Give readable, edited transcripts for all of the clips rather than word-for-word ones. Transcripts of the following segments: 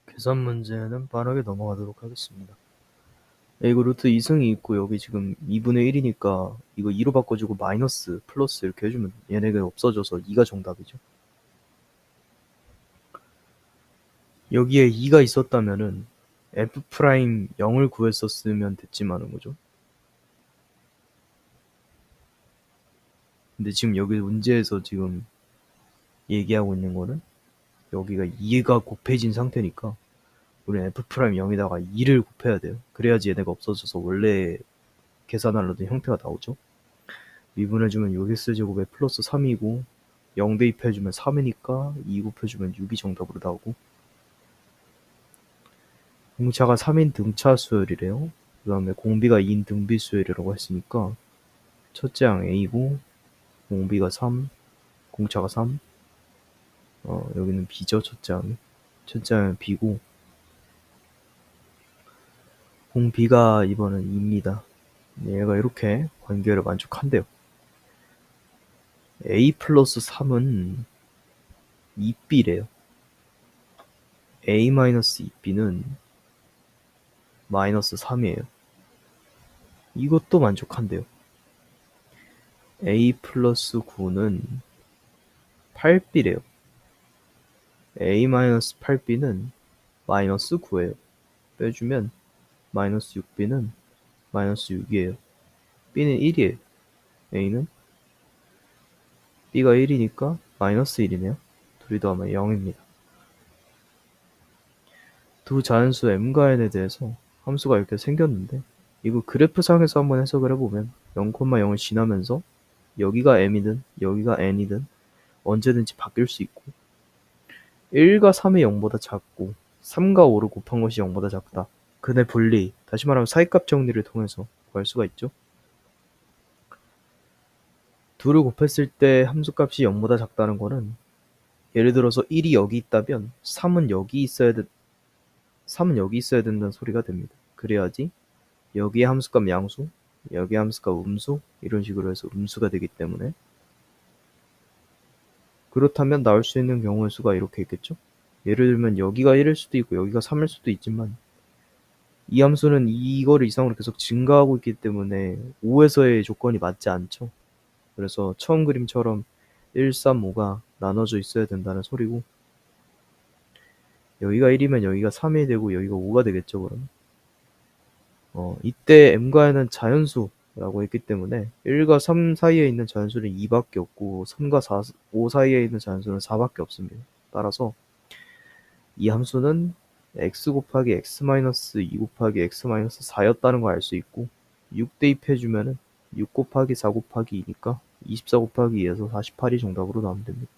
계산 문제는 빠르게 넘어가도록 하겠습니다. 이거 루트 2승이 있고 여기 지금 2분의 1이니까 이거 2로 바꿔주고 마이너스 플러스 이렇게 해주면 얘네가 없어져서 2가 정답이죠. 여기에 2가 있었다면은 f' 0을 구했었으면 됐지만은 거죠. 근데 지금 여기 문제에서 지금 얘기하고 있는 거는 여기가 2가 곱해진 상태니까 우리는 f'0에다가 2를 곱해야 돼요. 그래야지 얘네가 없어져서 원래 계산하려던 형태가 나오죠. 미분해주면 6x제곱에 플러스 3이고 0 대입해주면 3이니까 2 곱해주면 6이 정답으로 나오고 공차가 3인 등차 수열이래요. 그 다음에 공비가 2인 등비 수열이라고 했으니까 첫째 항 A고 공비가 3, 공차가 3 여기는 B죠. 첫째 항이. 첫째 항은 B고 공비가 이번은 2입니다. 얘가 이렇게 관계를 만족한대요. A 플러스 3은 2B래요. A 마이너스 2B는 마이너스 3이에요. 이것도 만족한대요. A 플러스 9는 8B래요. A 마이너스 8B는 마이너스 9예요. 빼주면 마이너스 6B는 마이너스 6이에요. B는 1이에요. A는 B가 1이니까 마이너스 1이네요. 둘이 더하면 0입니다. 두 자연수 M과 N에 대해서 함수가 이렇게 생겼는데 이거 그래프상에서 한번 해석을 해보면 0,0을 지나면서 여기가 M이든 여기가 N이든 언제든지 바뀔 수 있고 1과 3이 0보다 작고 3과 5를 곱한 것이 0보다 작다. 근의 분리, 다시 말하면 사이값 정리를 통해서 구할 수가 있죠. 둘을 곱했을 때 함수값이 0보다 작다는 거는 예를 들어서 1이 여기 있다면 3은 여기 있어야 된다는 소리가 됩니다. 그래야지 여기에 함수값 양수, 여기에 함수값 음수 이런 식으로 해서 음수가 되기 때문에 그렇다면 나올 수 있는 경우의 수가 이렇게 있겠죠. 예를 들면 여기가 1일 수도 있고 여기가 3일 수도 있지만 이 함수는 이거를 이상으로 계속 증가하고 있기 때문에 5에서의 조건이 맞지 않죠. 그래서 처음 그림처럼 1, 3, 5가 나눠져 있어야 된다는 소리고 여기가 1이면 여기가 3이 되고 여기가 5가 되겠죠. 그럼 이때 M과 N은 자연수라고 했기 때문에 1과 3 사이에 있는 자연수는 2밖에 없고 3과 4, 5 사이에 있는 자연수는 4밖에 없습니다. 따라서 이 함수는 x 곱하기 x-2 곱하기 x-4였다는 걸 알 수 있고 6 대입해주면은 6 곱하기 4 곱하기 2니까 24 곱하기 2에서 48이 정답으로 나오면 됩니다.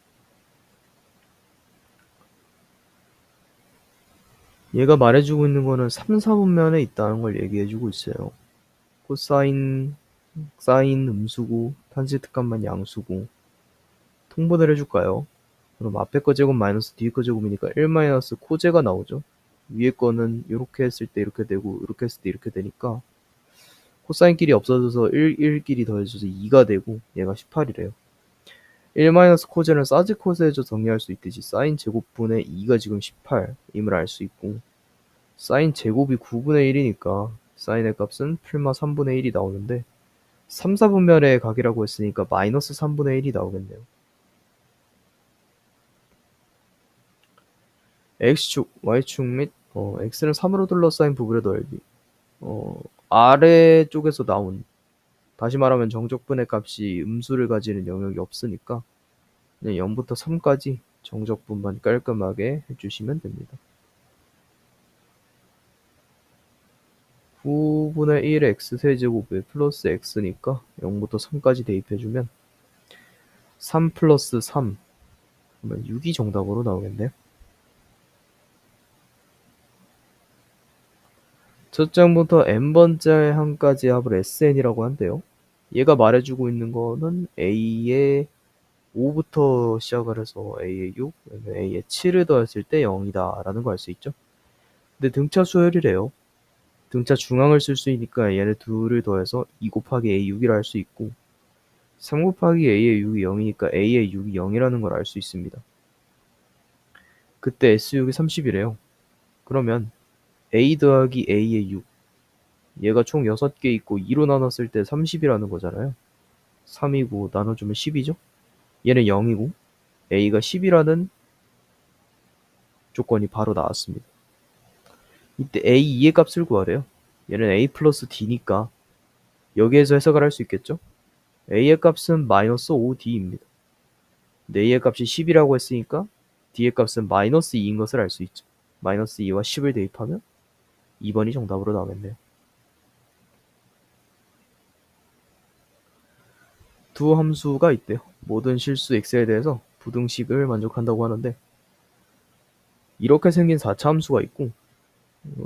얘가 말해주고 있는 거는 3, 4분면에 있다는 걸 얘기해주고 있어요. 코사인, 사인 음수고 탄지 특감만 양수고 통분을 해줄까요? 그럼 앞에 거 제곱 마이너스 뒤에 거 제곱이니까 1 마이너스 코제가 나오죠. 위에 거는 이렇게 했을 때 이렇게 되고 이렇게 했을 때 이렇게 되니까 코사인끼리 없어져서 1, 1끼리 더해져서 2가 되고 얘가 18이래요. 1 마이너스 코제는 사지 코세에서 정리할 수 있듯이 사인 제곱분의 2가 지금 18임을 알 수 있고 사인 제곱이 9분의 1이니까 사인의 값은 풀마 3분의 1이 나오는데 3, 4분면의 각이라고 했으니까 마이너스 3분의 1이 나오겠네요. x축, y축 및 x는 3으로 둘러싸인 부분의 넓이 아래쪽에서 나온 다시 말하면 정적분의 값이 음수를 가지는 영역이 없으니까 그냥 0부터 3까지 정적분만 깔끔하게 해주시면 됩니다. 9분의 1의 x세제곱에 플러스 x니까 0부터 3까지 대입해주면 3 플러스 3 그러면 6이 정답으로 나오겠네요. 첫 장부터 n번째 항까지 합을 sn이라고 한대요. 얘가 말해주고 있는 거는 a의 5부터 시작을 해서 a의 6, a의 7을 더했을 때 0이다 라는 거 알 수 있죠. 근데 등차 수열이래요. 등차 중앙을 쓸 수 있으니까 얘네 둘을 더해서 2 곱하기 a6이라 할 수 있고 3 곱하기 a의 6이 0이니까 a의 6이 0이라는 걸 알 수 있습니다. 그때 S6이 30이래요. 그러면 a 더하기 a의 6, 얘가 총 6개 있고 2로 나눴을 때 30이라는 거잖아요. 3이고 나눠주면 10이죠. 얘는 0이고 a가 10이라는 조건이 바로 나왔습니다. 이때 a2의 값을 구하래요. 얘는 a 플러스 d니까 여기에서 해석을 할 수 있겠죠. a의 값은 마이너스 5d입니다. 근데 a의 값이 10이라고 했으니까 d의 값은 마이너스 2인 것을 알 수 있죠. 마이너스 2와 10을 대입하면 2번이 정답으로 나오겠네요. 두 함수가 있대요. 모든 실수 x에 대해서 부등식을 만족한다고 하는데, 이렇게 생긴 4차 함수가 있고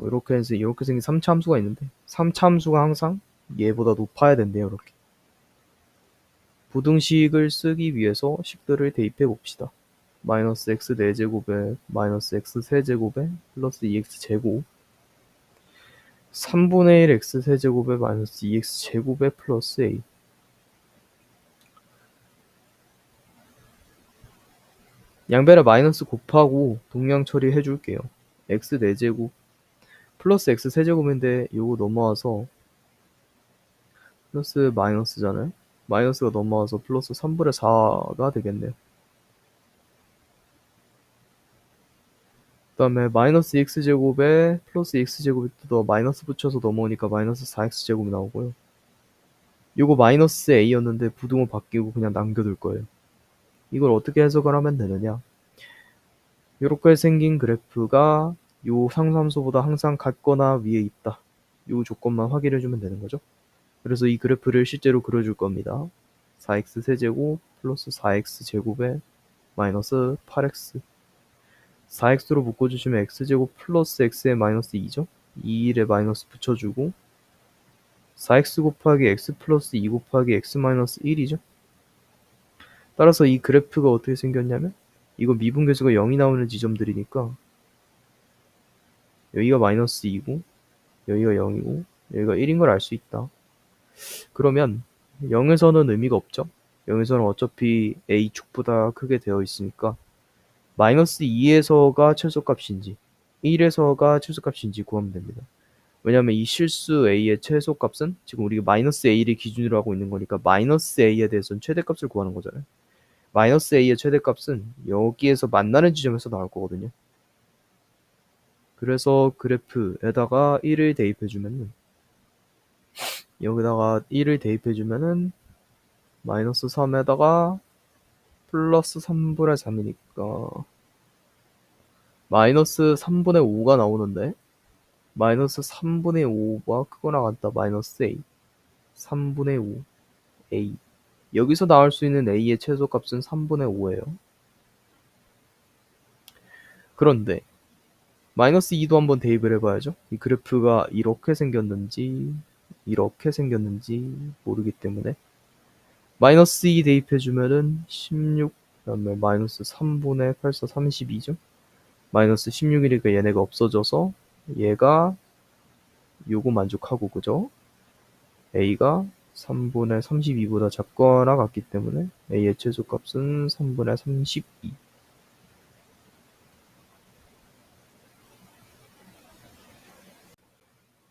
이렇게 생긴 3차 함수가 있는데, 3차 함수가 항상 얘보다 높아야 된대요. 이렇게 부등식을 쓰기 위해서 식들을 대입해 봅시다. 마이너스 x 4제곱에 마이너스 x 3제곱에 플러스 2x 제곱, 3분의 1 x 세제곱에 마이너스 2x 제곱에 플러스 a. 양변에 마이너스 곱하고 동량 처리해 줄게요. x 4제곱 플러스 x 세제곱인데 요거 넘어와서 플러스 마이너스잖아요. 마이너스가 넘어와서 플러스 3분의 4가 되겠네요. 그 다음에 마이너스 x제곱에 플러스 x제곱에 또 마이너스 붙여서 넘어오니까 마이너스 4x제곱이 나오고요. 요거 마이너스 a였는데 부등호 바뀌고 그냥 남겨둘 거예요. 이걸 어떻게 해석을 하면 되느냐. 이렇게 생긴 그래프가 요 상수함수보다 항상 같거나 위에 있다. 요 조건만 확인해주면 되는 거죠. 그래서 이 그래프를 실제로 그려줄 겁니다. 4x 세제곱 플러스 4x 제곱에 마이너스 8x. 4x로 묶어주시면 x제곱 플러스 x에 마이너스 2죠. 2일에 마이너스 붙여주고 4x 곱하기 x 플러스 2 곱하기 x 마이너스 1이죠. 따라서 이 그래프가 어떻게 생겼냐면, 이거 미분계수가 0이 나오는 지점들이니까 여기가 마이너스 2고 여기가 0이고 여기가 1인 걸 알 수 있다. 그러면 0에서는 의미가 없죠. 0에서는 어차피 a축보다 크게 되어 있으니까 마이너스 2에서가 최소값인지 1에서가 최소값인지 구하면 됩니다. 왜냐하면 이 실수 a의 최소값은 지금 우리가 마이너스 a를 기준으로 하고 있는 거니까 마이너스 a에 대해서는 최대값을 구하는 거잖아요. 마이너스 a의 최대값은 여기에서 만나는 지점에서 나올 거거든요. 그래서 그래프에다가 1을 대입해주면, 여기다가 1을 대입해주면은 마이너스 3에다가 플러스 3분의 3이니까 마이너스 3분의 5가 나오는데, 마이너스 3분의 5가 크거나 같다. 마이너스 a 3분의 5 a. 여기서 나올 수 있는 a의 최소값은 3분의 5예요. 그런데 마이너스 2도 한번 대입을 해봐야죠. 이 그래프가 이렇게 생겼는지 모르기 때문에 마이너스 2 대입해주면은 16, 그 다음에 마이너스 3분의 8, 4, 32죠. 마이너스 16이니까 얘네가 없어져서 얘가 요거 만족하고, 그죠? a가 3분의 32보다 작거나 같기 때문에 a의 최소값은 3분의 32.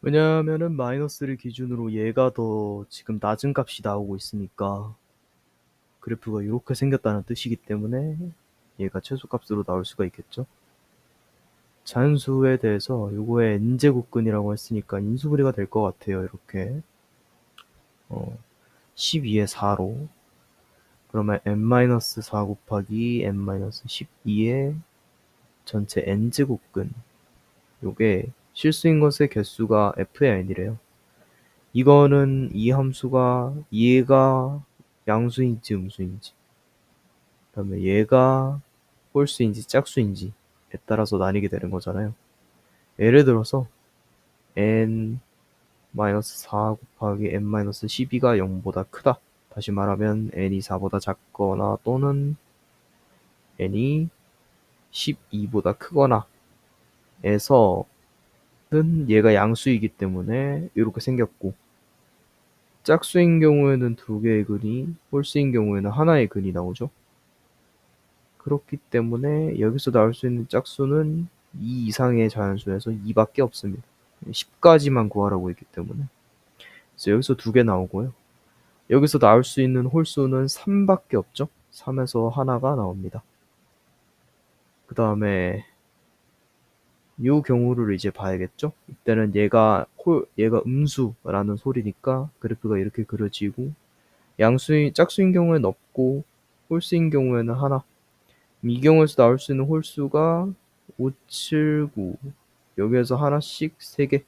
왜냐면은 마이너스를 기준으로 얘가 더 지금 낮은 값이 나오고 있으니까 그래프가 이렇게 생겼다는 뜻이기 때문에 얘가 최소값으로 나올 수가 있겠죠. 자연수에 대해서 요거의 n제곱근이라고 했으니까 인수분해가 될 것 같아요. 이렇게 12의 4로 그러면 n-4 곱하기 n-12의 전체 n제곱근, 요게 실수인 것의 개수가 f의 n이래요. 이거는 이 함수가 얘가 양수인지 음수인지, 그 다음에 얘가 홀수인지 짝수인지에 따라서 나뉘게 되는 거잖아요. 예를 들어서 n-4 곱하기 n-12가 0보다 크다. 다시 말하면 n이 4보다 작거나 또는 n이 12보다 크거나 에서는 얘가 양수이기 때문에 이렇게 생겼고, 짝수인 경우에는 두 개의 근이, 홀수인 경우에는 하나의 근이 나오죠. 그렇기 때문에 여기서 나올 수 있는 짝수는 2 이상의 자연수에서 2밖에 없습니다. 10까지만 구하라고 했기 때문에. 그래서 여기서 2개 나오고요. 여기서 나올 수 있는 홀수는 3밖에 없죠. 3에서 하나가 나옵니다. 그 다음에 요 경우를 이제 봐야겠죠. 이때는 얘가 음수라는 소리니까 그래프가 이렇게 그려지고, 짝수인 경우에는 없고 홀수인 경우에는 하나. 이 경우에서 나올 수 있는 홀수가 5, 7, 9. 여기에서 하나씩 3개.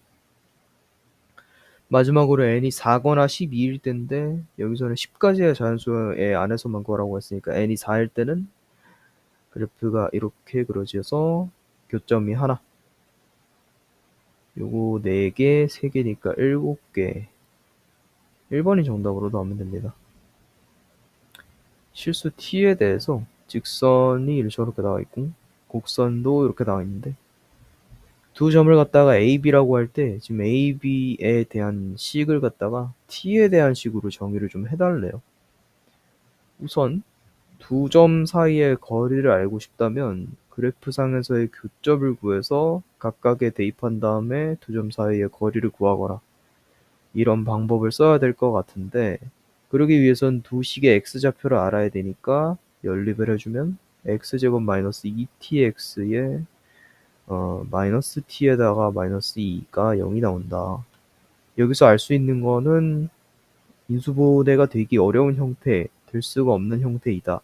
마지막으로 n이 4거나 12일 때인데, 여기서는 10까지의 자연수의 안에서만 구하라고 했으니까 n이 4일 때는 그래프가 이렇게 그려져서 교점이 하나, 요거 4개, 3개니까 7개. 1번이 정답으로 나오면 됩니다. 실수 t에 대해서 직선이 이렇게 나와 있고 곡선도 이렇게 나와 있는데, 두 점을 갖다가 AB라고 할 때 지금 AB에 대한 식을 갖다가 t에 대한 식으로 정의를 좀 해달래요. 우선 두 점 사이의 거리를 알고 싶다면 그래프상에서의 교점을 구해서 각각에 대입한 다음에 두 점 사이의 거리를 구하거라, 이런 방법을 써야 될 것 같은데, 그러기 위해선 두 식의 x좌표를 알아야 되니까 연립을 해주면 x제곱 마이너스 2tx에 마이너스 t에다가 마이너스 2가 0이 나온다. 여기서 알 수 있는 거는 인수분해가 되기 어려운 형태, 될 수가 없는 형태이다.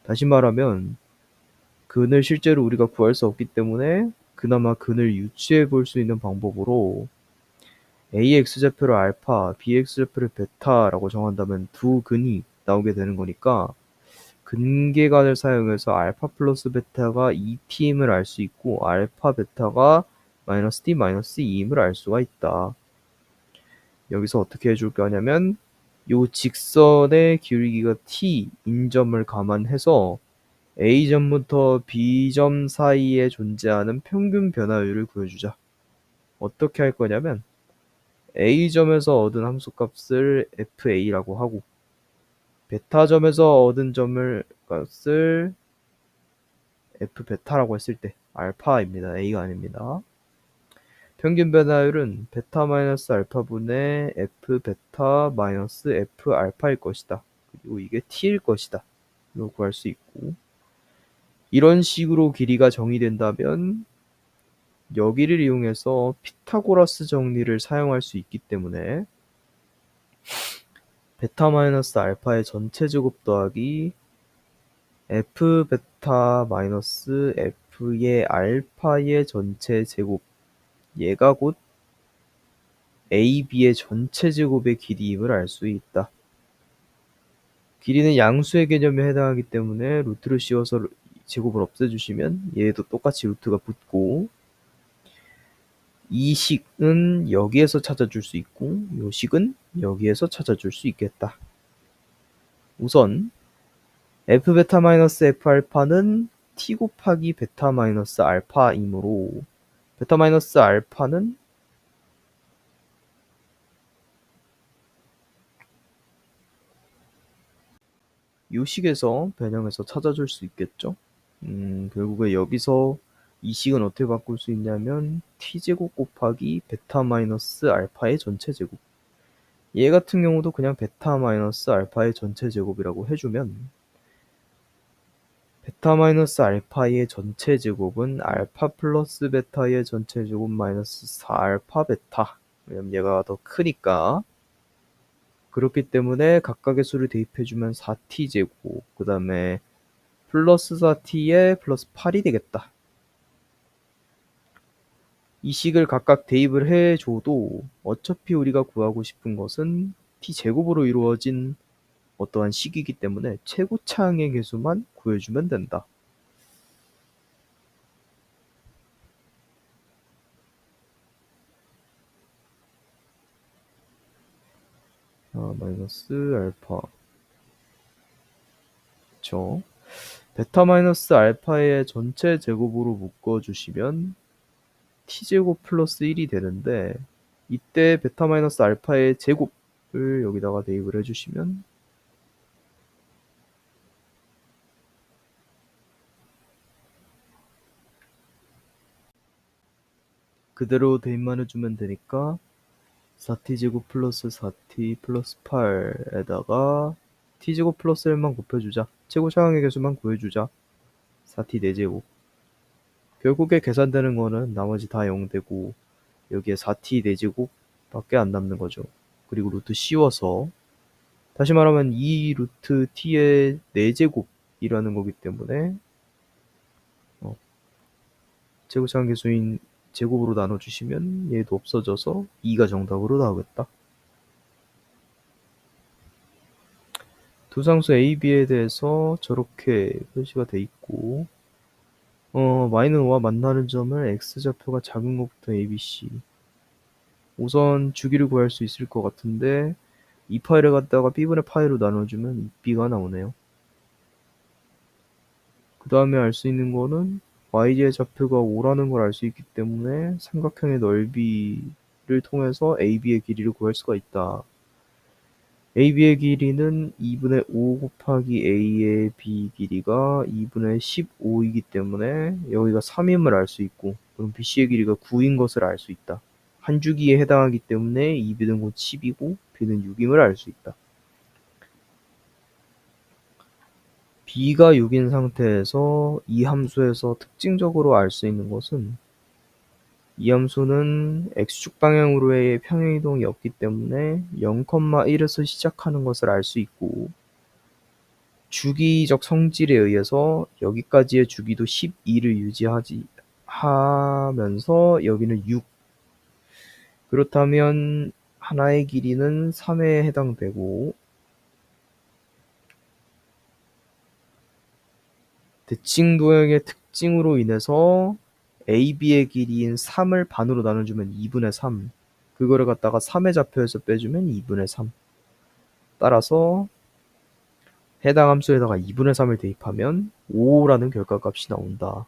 다시 말하면 근을 실제로 우리가 구할 수 없기 때문에 그나마 근을 유추해 볼 수 있는 방법으로 AX좌표를 알파, BX좌표를 베타라고 정한다면 두 근이 나오게 되는 거니까, 근계관을 사용해서 알파 플러스 베타가 2t임을 알 수 있고 알파 베타가 마이너스 t 마이너스 2임을 알 수가 있다. 여기서 어떻게 해줄 거냐면 요 직선의 기울기가 t인 점을 감안해서 A점부터 B점 사이에 존재하는 평균 변화율을 구해주자. 어떻게 할 거냐면 A점에서 얻은 함수값을 FA라고 하고, 베타점에서 얻은 값을 F베타라고 했을 때 알파입니다. A가 아닙니다. 평균 변화율은 베타 마이너스 알파분의 F베타 마이너스 F알파일 것이다. 그리고 이게 T일 것이다. 이걸 구할 수 있고, 이런 식으로 길이가 정의된다면 여기를 이용해서 피타고라스 정리를 사용할 수 있기 때문에 베타 마이너스 알파의 전체 제곱 더하기 F 베타 마이너스 F의 알파의 전체 제곱, 얘가 곧 AB의 전체 제곱의 길이임을 알 수 있다. 길이는 양수의 개념에 해당하기 때문에 루트를 씌워서 제곱을 없애주시면 얘도 똑같이 루트가 붙고, 이 식은 여기에서 찾아줄 수 있고 이 식은 여기에서 찾아줄 수 있겠다. 우선 F베타 마이너스 F알파는 T 곱하기 베타 마이너스 알파이므로, 베타 마이너스 알파는 이 식에서 변형해서 찾아줄 수 있겠죠. 결국에 여기서 이 식은 어떻게 바꿀 수 있냐면 T제곱 곱하기 베타 마이너스 알파의 전체 제곱, 얘 같은 경우도 그냥 베타 마이너스 알파의 전체 제곱이라고 해주면 베타 마이너스 알파의 전체 제곱은 알파 플러스 베타의 전체 제곱 마이너스 4알파 베타. 왜냐면 얘가 더 크니까. 그렇기 때문에 각각의 수를 대입해주면 4t 제곱, 그 다음에 플러스 4t에 플러스 8이 되겠다. 이 식을 각각 대입을 해줘도 어차피 우리가 구하고 싶은 것은 t 제곱으로 이루어진 어떠한 식이기 때문에 최고차항의 개수만 구해주면 된다. 마이너스 알파. 그쵸? 베타 마이너스 알파의 전체 제곱으로 묶어주시면 t제곱 플러스 1이 되는데, 이때 베타 마이너스 알파의 제곱을 여기다가 대입을 해주시면 그대로 대입만 해주면 되니까 4t제곱 플러스 4t 플러스 8에다가 t제곱 플러스 1만 곱해주자. 최고 차항의 개수만 구해주자. 4t 4제곱. 결국에 계산되는 거는 나머지 다 0되고 여기에 4t 4제곱 밖에 안 남는 거죠. 그리고 루트 씌워서 다시 말하면 2 루트 t의 4제곱이라는 거기 때문에 제곱차항 계수인 제곱으로 나눠주시면 얘도 없어져서 2가 정답으로 나오겠다. 두 상수 A, B에 대해서 저렇게 표시가 돼 있고 마이너스 5와 만나는 점을 X좌표가 작은 것부터 A, B, C. 우선 주기를 구할 수 있을 것 같은데 이 파일을 갖다가 B분의 파이로 나눠주면 B가 나오네요. 그 다음에 알 수 있는 거는 YJ 좌표가 5라는 걸 알 수 있기 때문에 삼각형의 넓이를 통해서 AB의 길이를 구할 수가 있다. AB의 길이는 2분의 5 곱하기 A의 B 길이가 2분의 15이기 때문에 여기가 3임을 알 수 있고 그럼 BC의 길이가 9인 것을 알 수 있다. 한 주기에 해당하기 때문에 2B는 곧 10이고 B는 6임을 알 수 있다. B가 6인 상태에서 이 함수에서 특징적으로 알 수 있는 것은 이 함수는 X축 방향으로의 평행이동이 없기 때문에 0,1에서 시작하는 것을 알 수 있고 주기적 성질에 의해서 여기까지의 주기도 12를 하면서 여기는 6. 그렇다면 하나의 길이는 3에 해당되고 대칭 도형의 특징으로 인해서 AB의 길이인 3을 반으로 나눠주면 2분의 3. 그거를 갖다가 3의 좌표에서 빼주면 2분의 3. 따라서 해당 함수에다가 2분의 3을 대입하면 5라는 결과값이 나온다.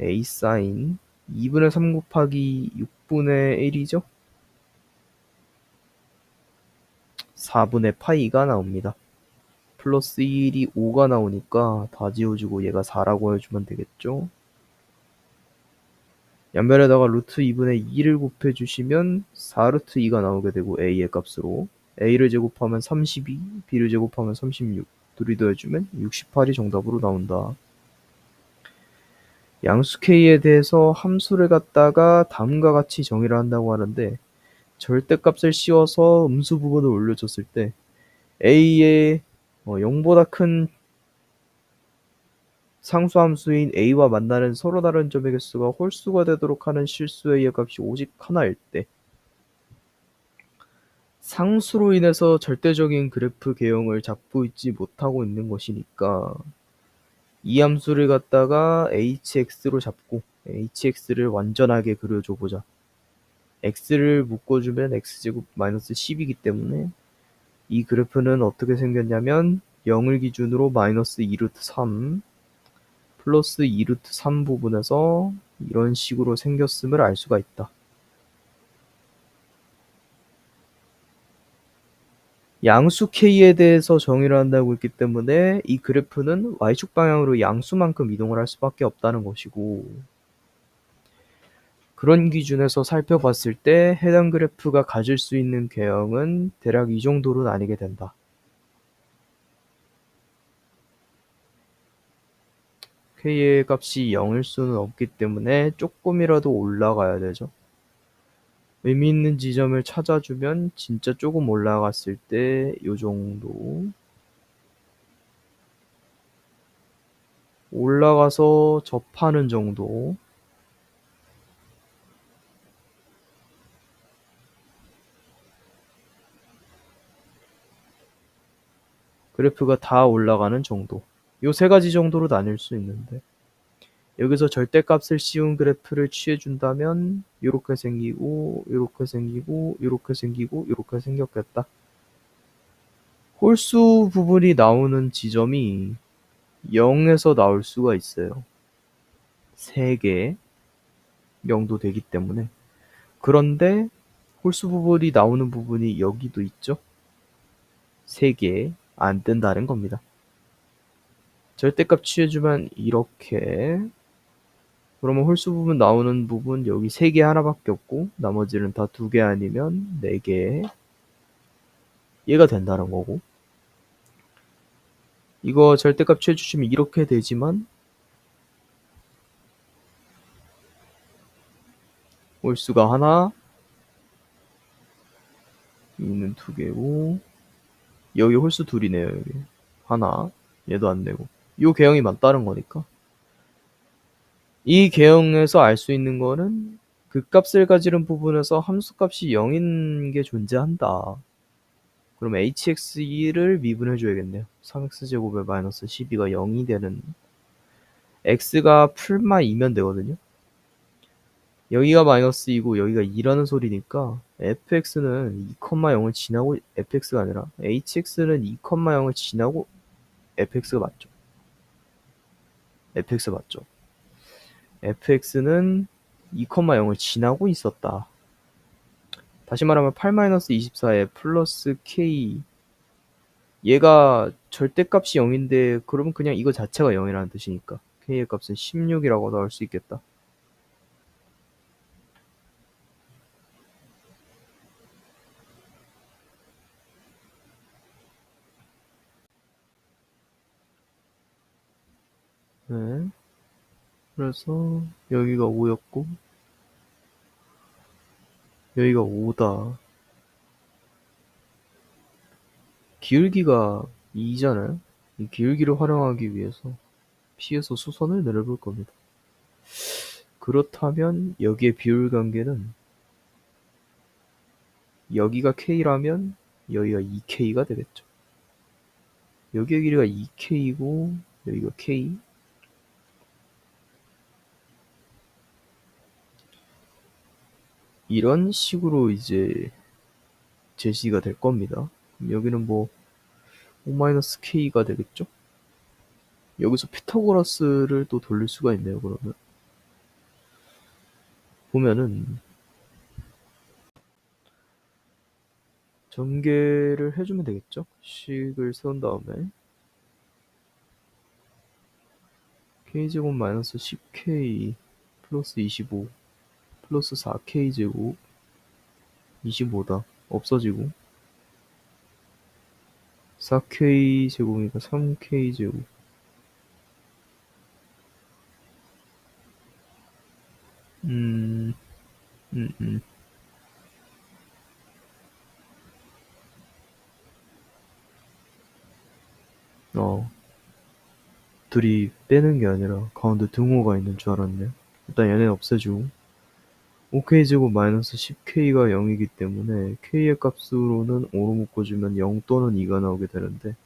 A 사인 2분의 3 곱하기 6분의 1이죠? 4분의 파이가 나옵니다. 플러스 1이 5가 나오니까 다 지워주고 얘가 4라고 해주면 되겠죠? 양변에다가 루트 2분의 2를 곱해주시면 4루트 2가 나오게 되고 A의 값으로 A를 제곱하면 32, B를 제곱하면 36 둘이 더해주면 68이 정답으로 나온다. 양수 K에 대해서 함수를 갖다가 다음과 같이 정의를 한다고 하는데 절대값을 씌워서 음수 부분을 올려줬을 때 A의 0보다 큰 상수함수인 A와 만나는 서로 다른 점의 개수가 홀수가 되도록 하는 실수 A의 값이 오직 하나일 때 상수로 인해서 절대적인 그래프 개형을 잡고 있지 못하고 있는 것이니까 이 함수를 갖다가 hx로 잡고 hx를 완전하게 그려줘 보자. x를 묶어주면 x제곱 마이너스 10이기 때문에 이 그래프는 어떻게 생겼냐면 0을 기준으로 마이너스 2루트 3 플러스 2루트 3 부분에서 이런 식으로 생겼음을 알 수가 있다. 양수 K에 대해서 정의를 한다고 했기 때문에 이 그래프는 Y축 방향으로 양수만큼 이동을 할 수밖에 없다는 것이고 그런 기준에서 살펴봤을 때 해당 그래프가 가질 수 있는 개형은 대략 이 정도로 나뉘게 된다. K의 값이 0일 수는 없기 때문에 조금이라도 올라가야 되죠. 의미 있는 지점을 찾아주면 진짜 조금 올라갔을 때 요 정도 올라가서 접하는 정도 그래프가 다 올라가는 정도 요 세 가지 정도로 나뉠 수 있는데 여기서 절대값을 씌운 그래프를 취해준다면 이렇게 생기고 이렇게 생기고 이렇게 생기고 이렇게 생겼겠다. 홀수 부분이 나오는 지점이 0에서 나올 수가 있어요. 3개 0도 되기 때문에 그런데 홀수 부분이 나오는 부분이 여기도 있죠. 3개 안 된다는 겁니다. 절대값 취해주면 이렇게 그러면 홀수 부분 나오는 부분 여기 3개 하나밖에 없고 나머지는 다 2개 아니면 4개. 얘가 된다는 거고, 이거 절대값 취해주시면 이렇게 되지만 홀수가 하나, 얘는 2개고 여기 홀수 둘이네요. 여기 하나, 얘도 안 되고, 이 개형이 맞다는 거니까 이 개형에서 알 수 있는 거는 그 값을 가지는 부분에서 함수값이 0인 게 존재한다. 그럼 hx2를 미분해 줘야겠네요. 3x제곱에 마이너스 12가 0이 되는, x가 풀마 2면 되거든요. 여기가 마이너스 2고 여기가 2라는 소리니까 fx는 2,0을 지나고 fx가 아니라 hx는 2,0을 지나고 fx가 맞죠. fx 맞죠. fx는 2,0을 지나고 있었다. 다시 말하면 8-24에 플러스 k, 얘가 절대값이 0인데 그러면 그냥 이거 자체가 0이라는 뜻이니까 k의 값은 16이라고 나올 수 있겠다. 네. 그래서 여기가 5였고 여기가 5다. 기울기가 2잖아요. 이 기울기를 활용하기 위해서 P에서 수선을 내려볼 겁니다. 그렇다면 여기에 비율 관계는 여기가 K라면 여기가 2K가 되겠죠. 여기의 길이가 2K이고 여기가 K. 이런 식으로 이제 제시가 될 겁니다. 여기는 뭐 O-K가 되겠죠? 여기서 피타고라스를 또 돌릴 수가 있네요. 그러면 보면은 전개를 해주면 되겠죠? 식을 세운 다음에 k제곱 마이너스 10k 플러스 25 플러스 4k제곱 25다. 없어지고 4k제곱이니까 3k제곱. 음, 음, 음. 둘이 빼는 게 아니라 가운데 등호가 있는 줄 알았네요. 일단 얘네 없애주고 5k제곱 마이너스 10k가 0이기 때문에 k의 값으로는 5로 묶어주면 0 또는 2가 나오게 되는데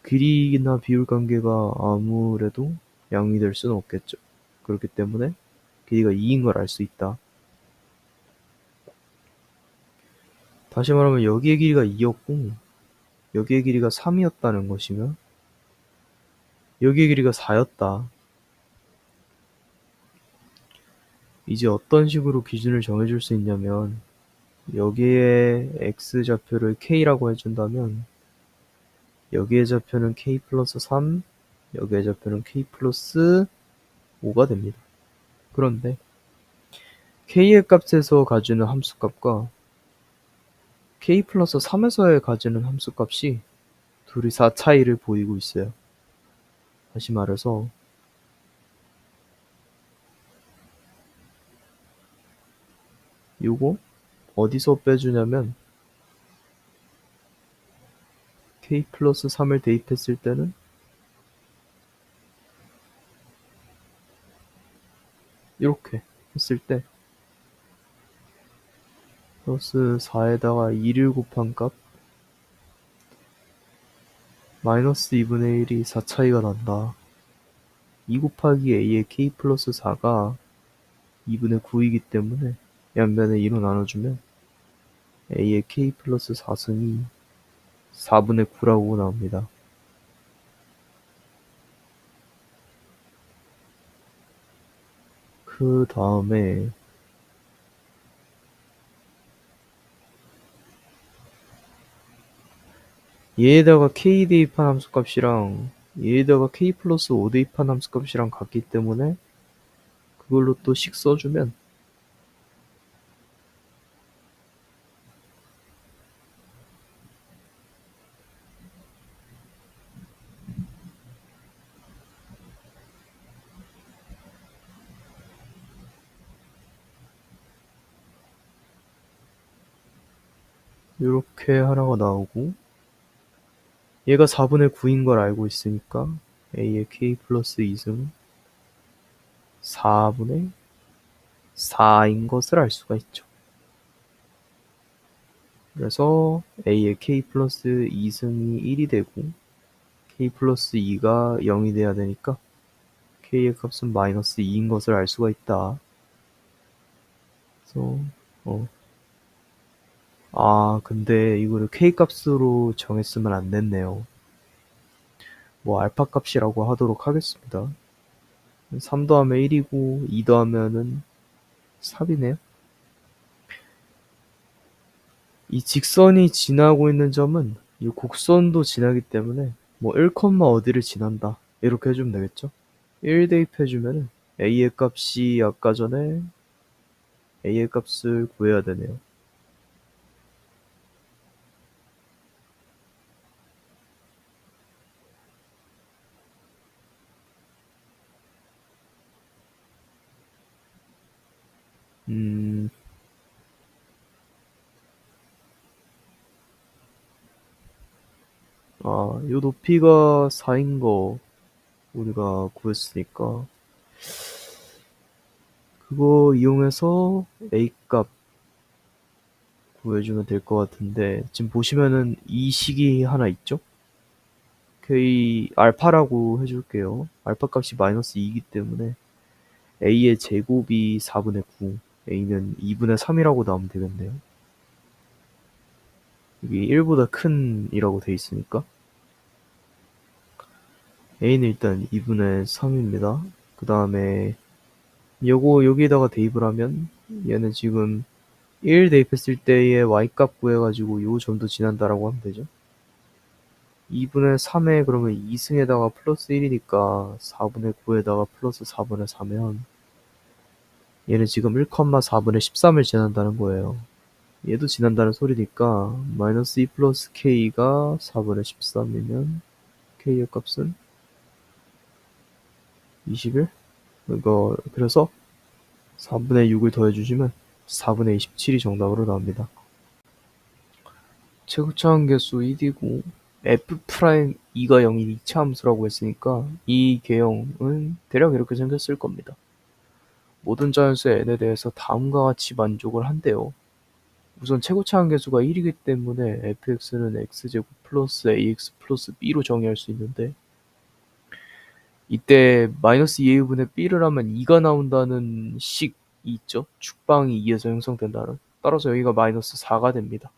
길이나 비율 관계가 아무래도 0이 될 수는 없겠죠. 그렇기 때문에 길이가 2인 걸 알 수 있다. 다시 말하면 여기의 길이가 2였고 여기의 길이가 3이었다는 것이면 여기의 길이가 4였다. 이제 어떤 식으로 기준을 정해줄 수 있냐면 여기에 x좌표를 k라고 해준다면 여기의 좌표는 k 플러스 3, 여기의 좌표는 k 플러스 5가 됩니다. 그런데 k의 값에서 가지는 함수값과 k 플러스 3에서 가지는 함수값이 둘이 4 차이를 보이고 있어요. 다시 말해서 요거 어디서 빼주냐면 k 플러스 3을 대입했을 때는 이렇게 했을 때 플러스 4에다가 2를 곱한 값 마이너스 2분의 1이 4 차이가 난다. 2 곱하기 a의 k 플러스 4가 2분의 9이기 때문에 양변에 2로 나눠주면 a의 k 플러스 4승이 4분의 9라고 나옵니다. 그 다음에 얘에다가 k 대입한 함수값이랑 얘에다가 k 플러스 5 대입한 함수값이랑 같기 때문에 그걸로 또 식 써주면 이렇게 하나가 나오고, 얘가 4분의 9인 걸 알고 있으니까 a의 k 플러스 2승은 4분의 4인 것을 알 수가 있죠. 그래서 a의 k 플러스 2승이 1이 되고 k 플러스 2가 0이 돼야 되니까 k의 값은 마이너스 2인 것을 알 수가 있다. 그래서 근데 이거를 k 값으로 정했으면 안 됐네요. 뭐 알파 값이라고 하도록 하겠습니다. 3 더하면 1이고 2 더하면은 3이네요. 이 직선이 지나고 있는 점은 이 곡선도 지나기 때문에 뭐 1, 어디를 지난다 이렇게 해주면 되겠죠. 1 대입해주면 a의 값이 아까 전에 a의 값을 구해야 되네요. 요 높이가 4인 거 우리가 구했으니까 그거 이용해서 a 값 구해주면 될 것 같은데, 지금 보시면은 이 식이 하나 있죠? k 알파라고 해줄게요. 알파 값이 마이너스 2이기 때문에 a의 제곱이 4분의 9, a는 2분의 3이라고 나오면 되겠네요. 여기 1보다 큰 이라고 돼 있으니까 a는 일단 2분의 3입니다. 그 다음에 요거 여기에다가 대입을 하면 얘는 지금 1 대입했을 때의 y값 구해가지고 요 점도 지난다라고 하면 되죠. 2분의 3에 그러면 2승에다가 플러스 1이니까 4분의 9에다가 플러스 4분의 4면 얘는 지금 1,4분의 13을 지난다는 거예요. 얘도 지난다는 소리니까 마이너스 2 플러스 k가 4분의 13이면 k의 값은 21? 그래서 4분의 6을 더해주시면 4분의 27이 정답으로 나옵니다. 최고차원 계수 1이고 f'2가 0인 2차 함수라고 했으니까 이 개형은 대략 이렇게 생겼을 겁니다. 모든 자연수의 n에 대해서 다음과 같이 만족을 한대요. 우선 최고차원 계수가 1이기 때문에 fx는 x제곱 플러스 ax 플러스 b로 정의할 수 있는데, 이때 마이너스 2a 분의 b를 하면 2가 나온다는 식이 있죠. 축방이 2에서 형성된다는. 따라서 여기가 마이너스 4가 됩니다.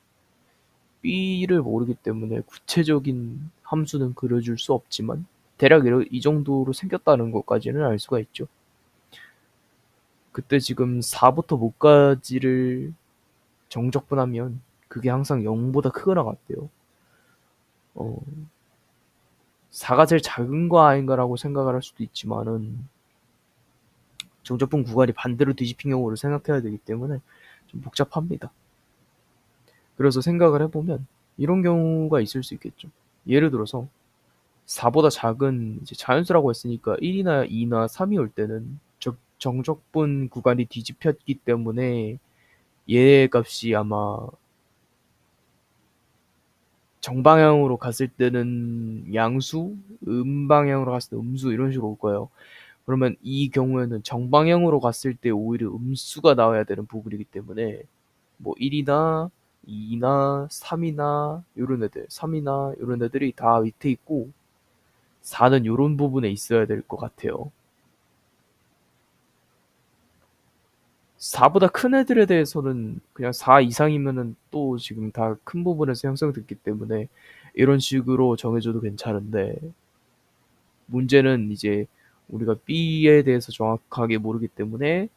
b를 모르기 때문에 구체적인 함수는 그려줄 수 없지만 대략 이 정도로 생겼다는 것까지는 알 수가 있죠. 그때 지금 4부터 5까지를 정적분하면 그게 항상 0보다 크거나 같대요. 4가 제일 작은 거 아닌가라고 생각을 할 수도 있지만은 정적분 구간이 반대로 뒤집힌 경우를 생각해야 되기 때문에 좀 복잡합니다. 그래서 생각을 해보면 이런 경우가 있을 수 있겠죠. 예를 들어서 4보다 작은 이제 자연수라고 했으니까 1이나 2나 3이 올 때는 정적분 구간이 뒤집혔기 때문에 얘의 값이 아마 정방향으로 갔을 때는 양수, 음방향으로 갔을 때 음수 이런 식으로 올 거예요. 그러면 이 경우에는 정방향으로 갔을 때 오히려 음수가 나와야 되는 부분이기 때문에 뭐 1이나 2나 3이나 요런 애들, 3이나 요런 애들이 다 밑에 있고 4는 요런 부분에 있어야 될 것 같아요. 4보다 큰 애들에 대해서는 그냥 4 이상이면은 또 지금 다 큰 부분에서 형성됐기 때문에 이런 식으로 정해줘도 괜찮은데, 문제는 이제 우리가 b에 대해서 정확하게 모르기 때문에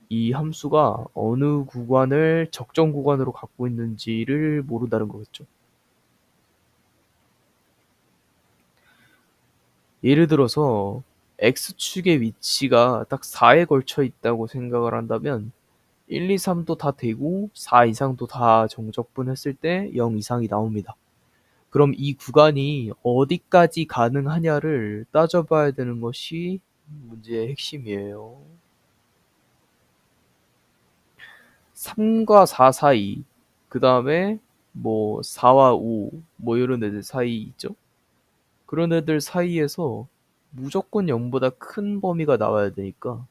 이 함수가 어느 구간을 적정 구간으로 갖고 있는지를 모른다는 거겠죠. 예를 들어서 X축의 위치가 딱 4에 걸쳐 있다고 생각을 한다면 1, 2, 3도 다 되고 4 이상도 다 정적분했을 때 0 이상이 나옵니다. 그럼 이 구간이 어디까지 가능하냐를 따져봐야 되는 것이 문제의 핵심이에요. 3과 4 사이, 그 다음에 뭐 4와 5, 뭐 이런 애들 사이 있죠? 그런 애들 사이에서 무조건 0보다 큰 범위가 나와야 되니까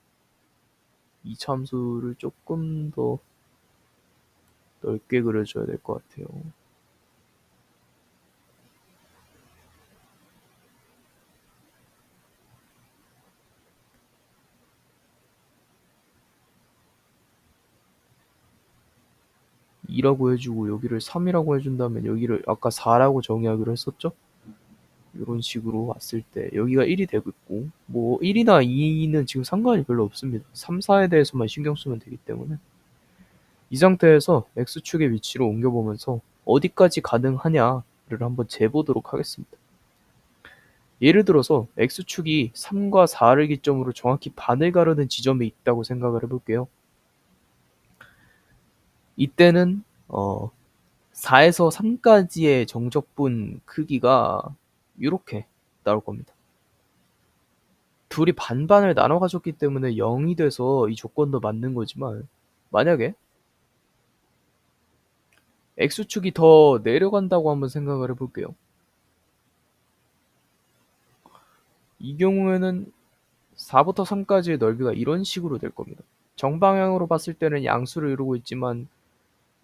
이 참수를 조금 더 넓게 그려줘야 될 것 같아요. (2라고) 해주고 여기를 (3이라고) 해준다면 여기를 아까 (4라고) 정의하기로 했었죠? 이런 식으로 왔을 때 여기가 1이 되고 있고, 뭐 1이나 2는 지금 상관이 별로 없습니다. 3, 4에 대해서만 신경 쓰면 되기 때문에 이 상태에서 X축의 위치로 옮겨보면서 어디까지 가능하냐를 한번 재보도록 하겠습니다. 예를 들어서 X축이 3과 4를 기점으로 정확히 반을 가르는 지점에 있다고 생각을 해볼게요. 이때는 4에서 3까지의 정적분 크기가 이렇게 나올 겁니다. 둘이 반반을 나눠 가졌기 때문에 0이 돼서 이 조건도 맞는 거지만, 만약에 X축이 더 내려간다고 한번 생각을 해볼게요. 이 경우에는 4부터 3까지의 넓이가 이런 식으로 될 겁니다. 정방향으로 봤을 때는 양수를 이루고 있지만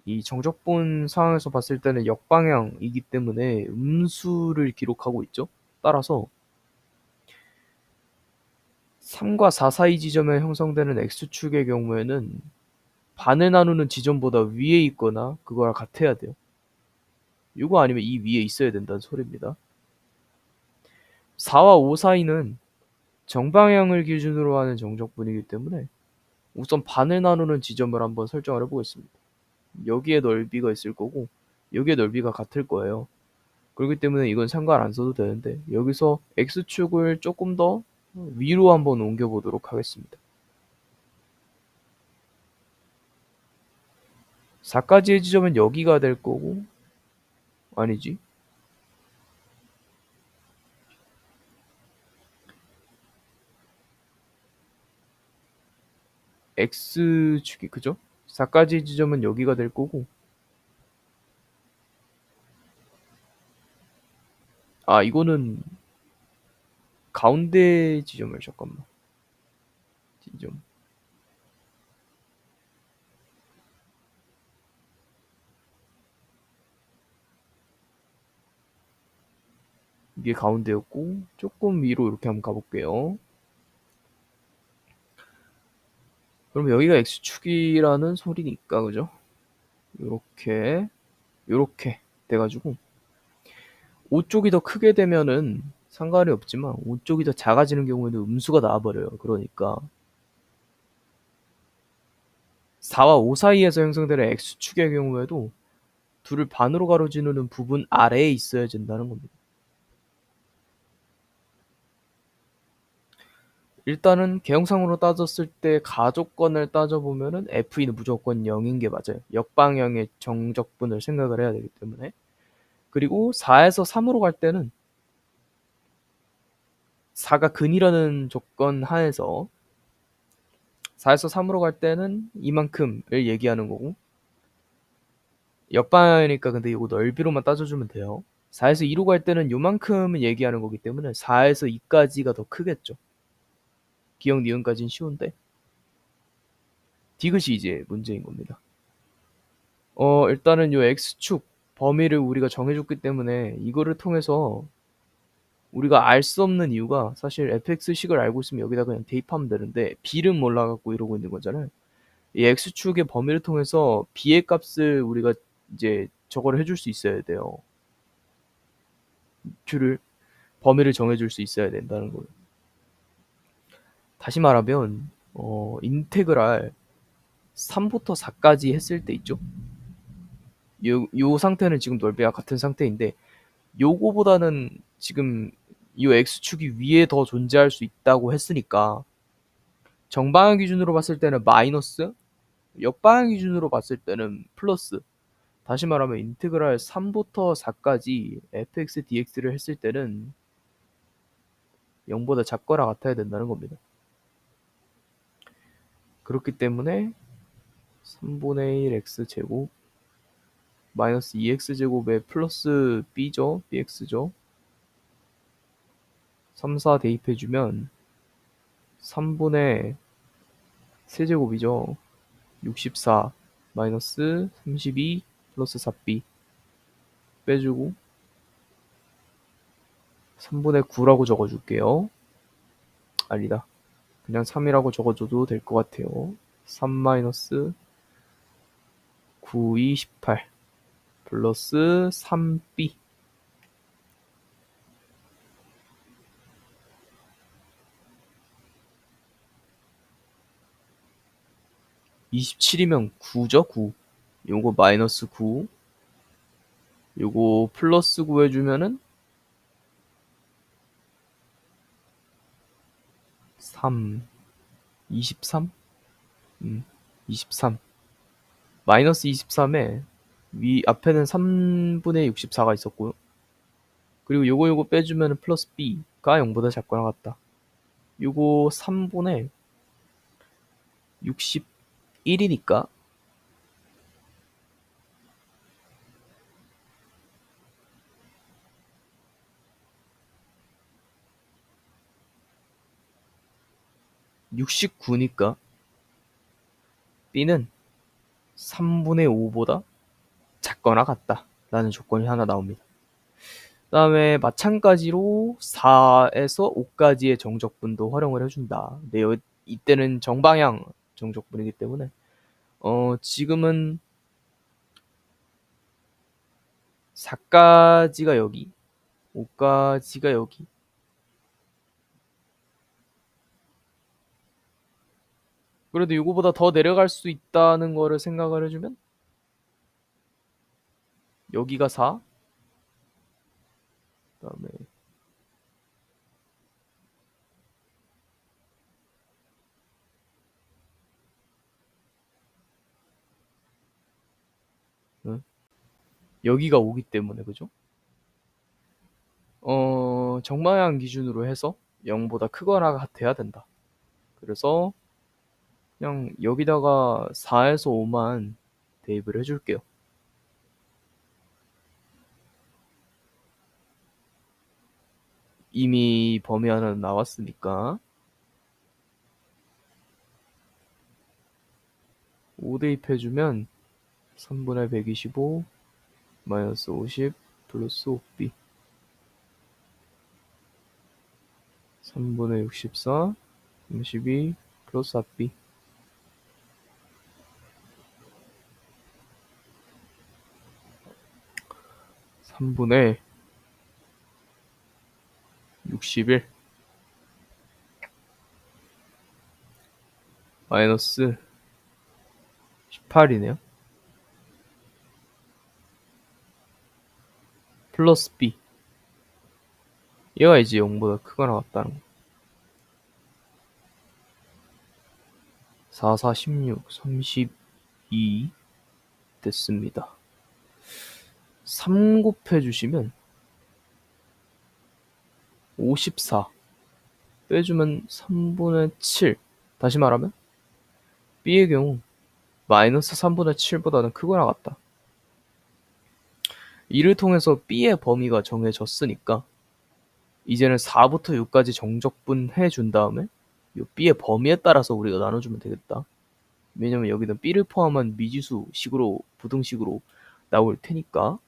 이 정적분 상황에서 봤을 때는 역방향이기 때문에 음수를 기록하고 있죠. 따라서 3과 4 사이 지점에 형성되는 X축의 경우에는 반을 나누는 지점보다 위에 있거나 그거랑 같아야 돼요. 이거 아니면 이 위에 있어야 된다는 소리입니다. 4와 5 사이는 정방향을 기준으로 하는 정적분이기 때문에 우선 반을 나누는 지점을 한번 설정을 해보겠습니다. 여기에 넓이가 있을 거고 여기에 넓이가 같을 거예요. 그렇기 때문에 이건 상관 안 써도 되는데 여기서 X축을 조금 더 위로 한번 옮겨보도록 하겠습니다. 4까지의 지점은 여기가 될 거고, 아니지, X축이 그죠? 4까지의 지점은 여기가 될 거고, 이거는 가운데 지점을 잠깐만, 지점, 이게 가운데였고 조금 위로 이렇게 한번 가볼게요. 그럼 여기가 X축이라는 소리니까 그죠? 요렇게 돼가지고 5쪽이 더 크게 되면은 상관이 없지만 5쪽이 더 작아지는 경우에는 음수가 나와버려요. 그러니까 4와 5 사이에서 형성되는 X축의 경우에도 둘을 반으로 가로지르는 부분 아래에 있어야 된다는 겁니다. 일단은 개형상으로 따졌을 때 가조건을 따져보면은 F는 무조건 0인 게 맞아요. 역방향의 정적분을 생각을 해야 되기 때문에. 그리고 4에서 3으로 갈 때는 4가 근이라는 조건 하에서 4에서 3으로 갈 때는 이만큼을 얘기하는 거고, 역방향이니까 근데 이거 넓이로만 따져주면 돼요. 4에서 2로 갈 때는 요만큼을 얘기하는 거기 때문에 4에서 2까지가 더 크겠죠. 기억 니은까지는 쉬운데 디귿이 이제 문제인 겁니다. 일단은 요 X축 범위를 우리가 정해줬기 때문에 이거를 통해서 우리가 알 수 없는 이유가, 사실 fx식을 알고 있으면 여기다 그냥 대입하면 되는데 b는 몰라갖고 이러고 있는 거잖아요. 이 X축의 범위를 통해서 b의 값을 우리가 이제 저거를 해줄 수 있어야 돼요. 를 범위를 정해줄 수 있어야 된다는 거예요. 다시 말하면 인테그랄 3부터 4까지 했을 때 있죠. 요 상태는 지금 넓이와 같은 상태인데 요거보다는 지금 이 x축이 위에 더 존재할 수 있다고 했으니까 정방향 기준으로 봤을 때는 마이너스, 역방향 기준으로 봤을 때는 플러스. 다시 말하면 인테그랄 3부터 4까지 fx dx를 했을 때는 0보다 작거나 같아야 된다는 겁니다. 그렇기 때문에 3분의 1 x제곱 마이너스 2x제곱에 플러스 b죠. bx죠. 3, 4 대입해주면 3분의 세제곱이죠. 64 마이너스 32 플러스 4b 빼주고 3분의 9라고 적어줄게요. 아니다. 그냥 3이라고 적어줘도 될 것 같아요. 3 마이너스 9, 2, 18 플러스 3b 27이면 9죠. 9. 요거 마이너스 9 요거 플러스 9 해주면은 3 23 23 마이너스 23에 위 앞에는 3분의 64가 있었고요. 그리고 요거 빼주면 플러스 b가 0보다 작거나 같다. 요거 3분의 61이니까 69니까 b는 3분의 5보다 작거나 같다 라는 조건이 하나 나옵니다. 그 다음에 마찬가지로 4에서 5까지의 정적분도 활용을 해준다. 근데 이때는 정방향 정적분이기 때문에 지금은 4까지가 여기 5까지가 여기 그래도 이거보다 더 내려갈 수 있다는 거를 생각을 해주면 여기가 4 그다음에 여기가 5기 때문에 그죠? 정방향 기준으로 해서 0보다 크거나 같아야 된다. 그래서 그냥 여기다가 4에서 5만 대입을 해줄게요. 이미 범위 하나 나왔으니까 5 대입해주면 3분의 125 마이너스 50 플러스 5b 3분의 64 32 플러스 4b 3분의 61 마이너스 18이네요. 플러스 b 얘가 이제 0보다 크거나 같다는 거. 4, 4, 16, 32 됐습니다. 3 곱해주시면 54 빼주면 3분의 7 다시 말하면 b의 경우 마이너스 3분의 7보다는 크거나 같다. 이를 통해서 b의 범위가 정해졌으니까 이제는 4부터 6까지 정적분 해준 다음에 이 b의 범위에 따라서 우리가 나눠주면 되겠다. 왜냐면 여기는 b를 포함한 미지수식으로 부등식으로 나올 테니까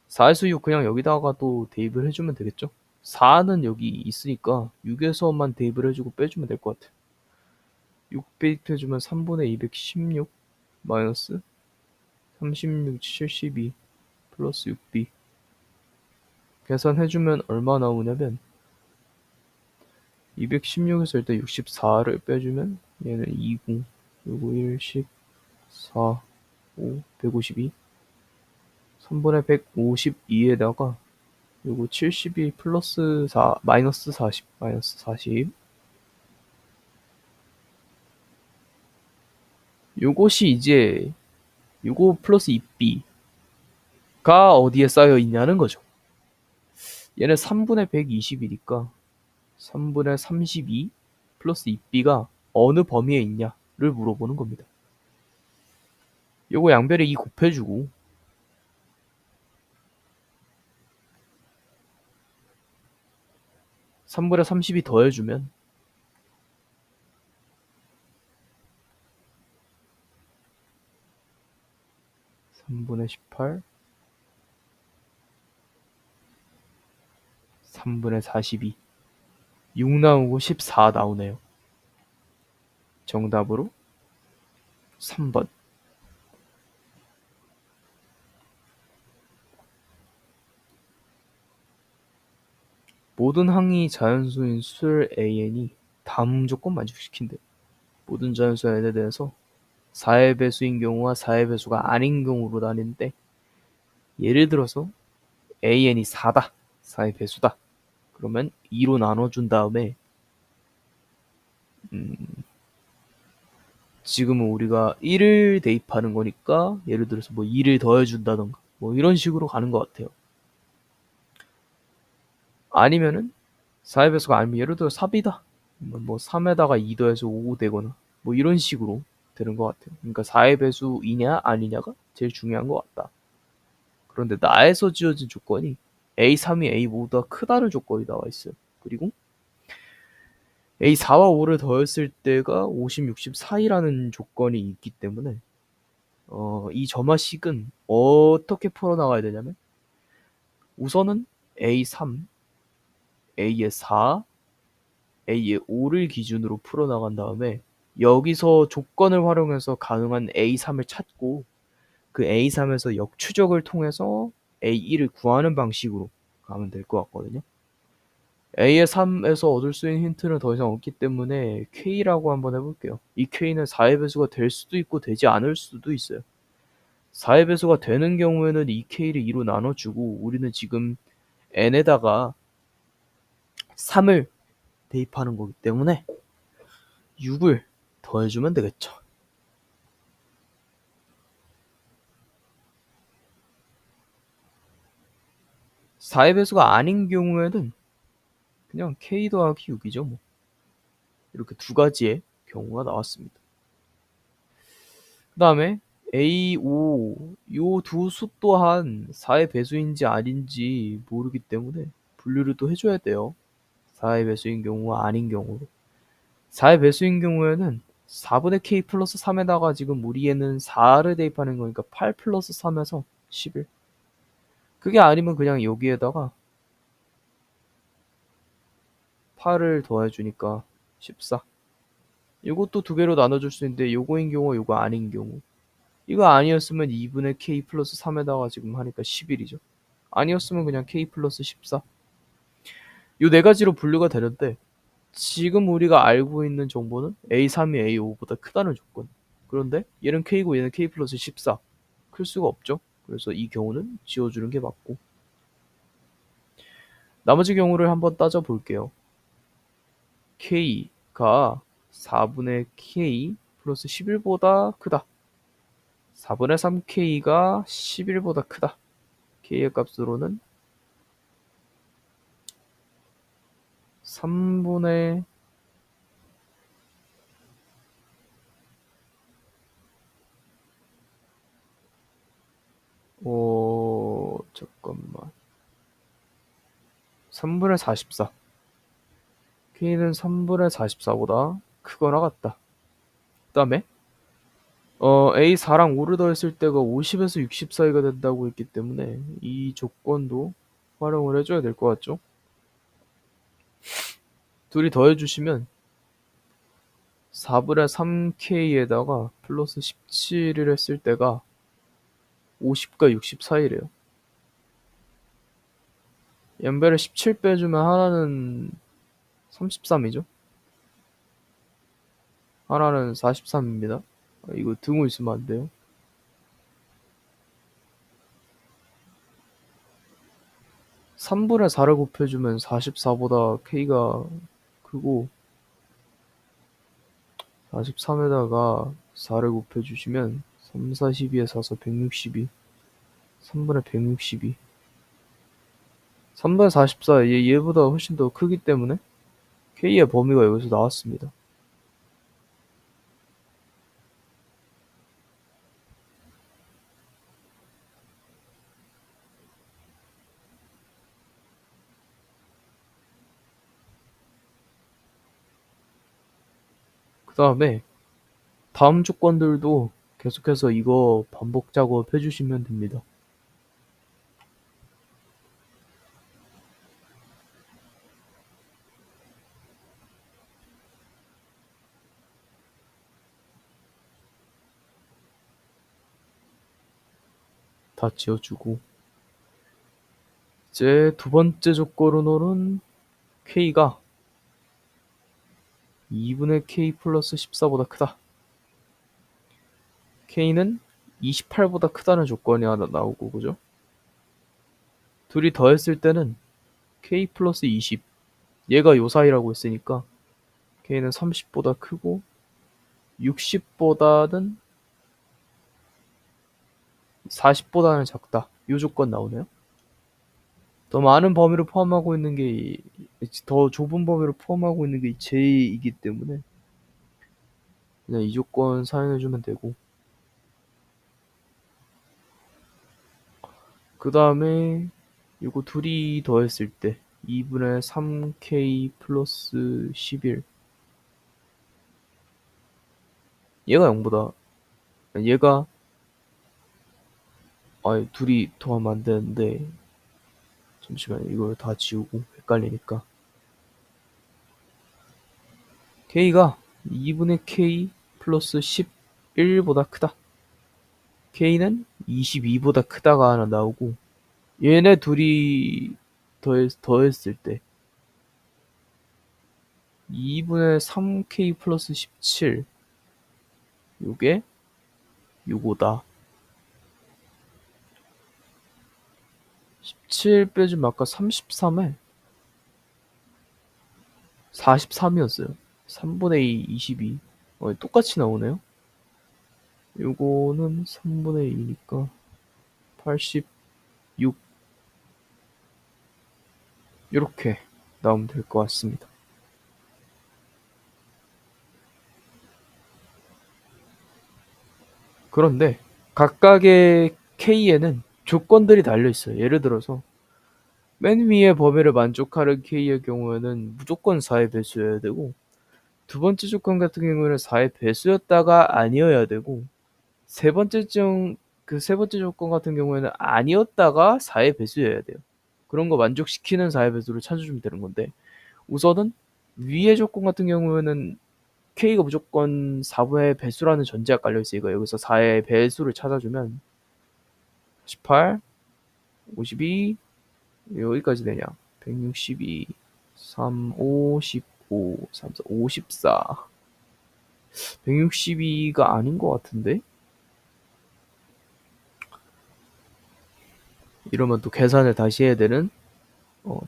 4에서 6 그냥 여기다가 또 대입을 해주면 되겠죠. 4는 여기 있으니까 6에서만 대입을 해주고 빼주면 될 것 같아요. 6 대입해주면 3분의 216 마이너스 36, 72 플러스 6b 계산해주면 얼마 나오냐면 216에서 일단 64를 빼주면 얘는 20, 그리고 1, 10, 4, 5, 152 3분의 152에다가 그리고 72 플러스 4 마이너스 40 마이너스 40. 요것이 이제 요거 플러스 2b가 어디에 쌓여 있냐는 거죠. 얘는 3분의 120이니까 3분의 32 플러스 2b가 어느 범위에 있냐를 물어보는 겁니다. 요거 양변에 2 곱해주고 3분의 32 더해주면 3분의 18 3분의 42 6 나오고 14 나오네요. 정답으로 3번. 모든 항이 자연수인 술 AN이 다음 조건 만족시킨대. 모든 자연수 N에 대해서 4의 배수인 경우와 4의 배수가 아닌 경우로 나뉘는데, 예를 들어서 AN이 4다. 4의 배수다. 그러면 2로 나눠준 다음에 지금은 우리가 1을 대입하는 거니까 예를 들어서 뭐 2를 더해준다던가 뭐 이런 식으로 가는 것 같아요. 아니면은 4의 배수가 아니면 예를 들어 3이다. 뭐 3에다가 2 더해서 5 되거나 뭐 이런 식으로 되는 것 같아요. 그러니까 4의 배수이냐 아니냐가 제일 중요한 것 같다. 그런데 나에서 지어진 조건이 A3이 A5보다 크다는 조건이 나와 있어요. 그리고 A4와 5를 더했을 때가 50, 60 사이라는 조건이 있기 때문에 이 점화식은 어떻게 풀어나가야 되냐면 우선은 A3, A의 4, A의 5를 기준으로 풀어나간 다음에 여기서 조건을 활용해서 가능한 A3을 찾고 그 A3에서 역추적을 통해서 A1을 구하는 방식으로 가면 될 것 같거든요. A의 3에서 얻을 수 있는 힌트는 더 이상 없기 때문에 K라고 한번 해볼게요. 이 K는 4의 배수가 될 수도 있고 되지 않을 수도 있어요. 4의 배수가 되는 경우에는 이 K를 2로 나눠주고 우리는 지금 N에다가 3을 대입하는 거기 때문에 6을 더해주면 되겠죠. (4의 배수가 아닌 경우에는 그냥 K 더하기 6이죠. 뭐. 이렇게 두 가지의 경우가 나왔습니다. 그 다음에 A5 요 두 수 또한 4의 배수인지 아닌지 모르기 때문에 분류를 또 해줘야 돼요. 4의 배수인 경우와 아닌 경우로. 4의 배수인 경우에는 4분의 K 플러스 3에다가 지금 우리 애는 4를 대입하는 거니까 8 플러스 3에서 11. 그게 아니면 그냥 여기에다가 8을 더해주니까 14. 이것도 두 개로 나눠줄 수 있는데 요거인 경우 요거 아닌 경우. 이거 아니었으면 2분의 K 플러스 3에다가 지금 하니까 11이죠. 아니었으면 그냥 K 플러스 14. 요 네 가지로 분류가 되는데 지금 우리가 알고 있는 정보는 A3이 A5보다 크다는 조건. 그런데 얘는 K고 얘는 K 플러스 14. 클 수가 없죠. 그래서 이 경우는 지워주는 게 맞고. 나머지 경우를 한번 따져볼게요. K가 4분의 K 플러스 11보다 크다. 4분의 3K가 11보다 크다. K의 값으로는 3분의 잠깐만. 3분의 44. K는 3분의 44보다 크거나 같다. 그 다음에 A4랑 5를 더했을 때가 50에서 60 사이가 된다고 했기 때문에 이 조건도 활용을 해줘야 될 것 같죠? 둘이 더해주시면 4분의 3K에다가 플러스 17을 했을 때가 50과 60 사이래요. 연별에 17 빼주면 하나는 33이죠? 하나는 43입니다. 이거 등호 있으면 안 돼요. 3분의 4를 곱해주면 44보다 K가 크고 43에다가 4를 곱해주시면 3, 4, 12에 4, 4, 162 3분의 162 3분의 44 얘보다 훨씬 더 크기 때문에 K의 범위가 여기서 나왔습니다. 그 다음에 다음 조건들도 계속해서 이거 반복 작업 해주시면 됩니다. 다 지어주고 이제 두 번째 조건으로는 K가 2분의 K 플러스 14보다 크다. K는 28보다 크다는 조건이 하나 나오고, 그죠? 둘이 더했을 때는 K 플러스 20. 얘가 요 사이라고 했으니까 K는 30보다 크고 60보다는 40보다는 작다. 요 조건 나오네요. 더 많은 범위를 포함하고 있는 게, 더 좁은 범위를 포함하고 있는 게 J이기 때문에 그냥 이 조건 사용해주면 되고, 그 다음에 이거 둘이 더했을 때 2분의 3K 플러스 11. 얘가 0보다, 얘가, 둘이 더하면 안 되는데, 잠시만요. 이걸 다 지우고 헷갈리니까. K가 2분의 K 플러스 11보다 크다. K는 22보다 크다가 하나 나오고, 얘네 둘이 더했을 때 2분의 3K 플러스 17. 요게 요거다. 17 빼주면 아까 33에 43이었어요. 3분의 2, 22. 똑같이 나오네요. 요거는 3분의 2니까 86. 이렇게 나오면 될 것 같습니다. 그런데 각각의 K에는 조건들이 달려있어요. 예를 들어서 맨 위의 범위를 만족하는 K의 경우에는 무조건 4의 배수여야 되고, 두 번째 조건 같은 경우에는 4의 배수였다가 아니어야 되고, 세 번째 조건 같은 경우에는 아니었다가 4의 배수여야 돼요. 그런 거 만족시키는 4의 배수를 찾아주면 되는 건데, 우선은 위의 조건 같은 경우에는 K가 무조건 4분의 배수라는 전제가 깔려있으니까 여기서 4의 배수를 찾아주면 18, 52, 여기까지 되냐? 162, 3, 5, 15, 3, 4, 54. 162가 아닌 것 같은데? 이러면 또 계산을 다시 해야 되는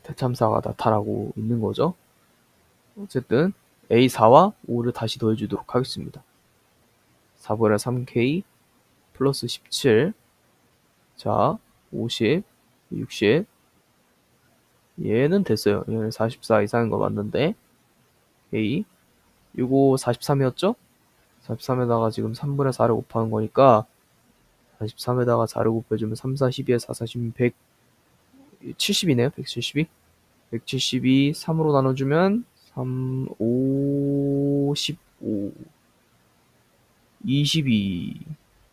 대참사가 나타나고 있는 거죠. 어쨌든 A4와 5를 다시 더해주도록 하겠습니다. 4분의 3K 플러스 17. 자, 50, 60. 얘는 됐어요. 얘는 44 이상인 거 맞는데. A. 이거 43이었죠? 43에다가 지금 3분의 4를 곱하는 거니까 43에다가 4를 곱해주면 3, 4, 12에 4, 4, 10, 170이네요. 172. 172 3으로 나눠주면 3, 5, 15, 22,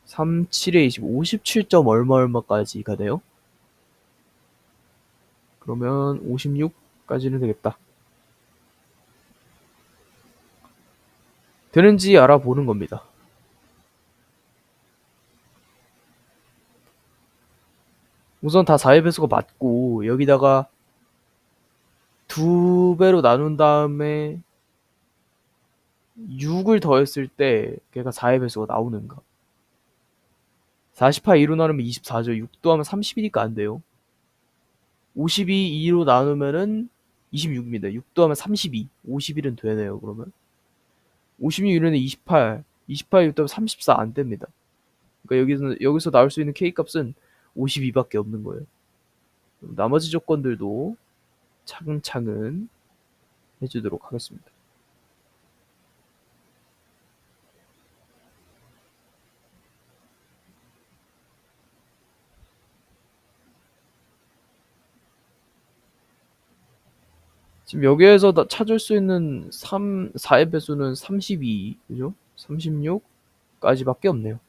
3, 7에 20, 57점 얼마까지가 돼요? 그러면 56까지는 되겠다. 되는지 알아보는 겁니다. 우선 다 4의 배수가 맞고, 여기다가 2배로 나눈 다음에 6을 더했을 때 걔가 4의 배수가 나오는가. 48 2로 나누면 24죠. 6 더하면 30이니까 안 돼요. 52 2로 나누면은 26입니다. 6 더하면 32. 51은 되네요, 그러면. 56 1은 28. 28 6 더하면 34 안 됩니다. 그러니까 여기서 나올 수 있는 K 값은 52밖에 없는 거예요. 나머지 조건들도 차근차근 해주도록 하겠습니다. 지금 여기에서 찾을 수 있는 4의 배수는 32, 그죠? 36까지밖에 없네요.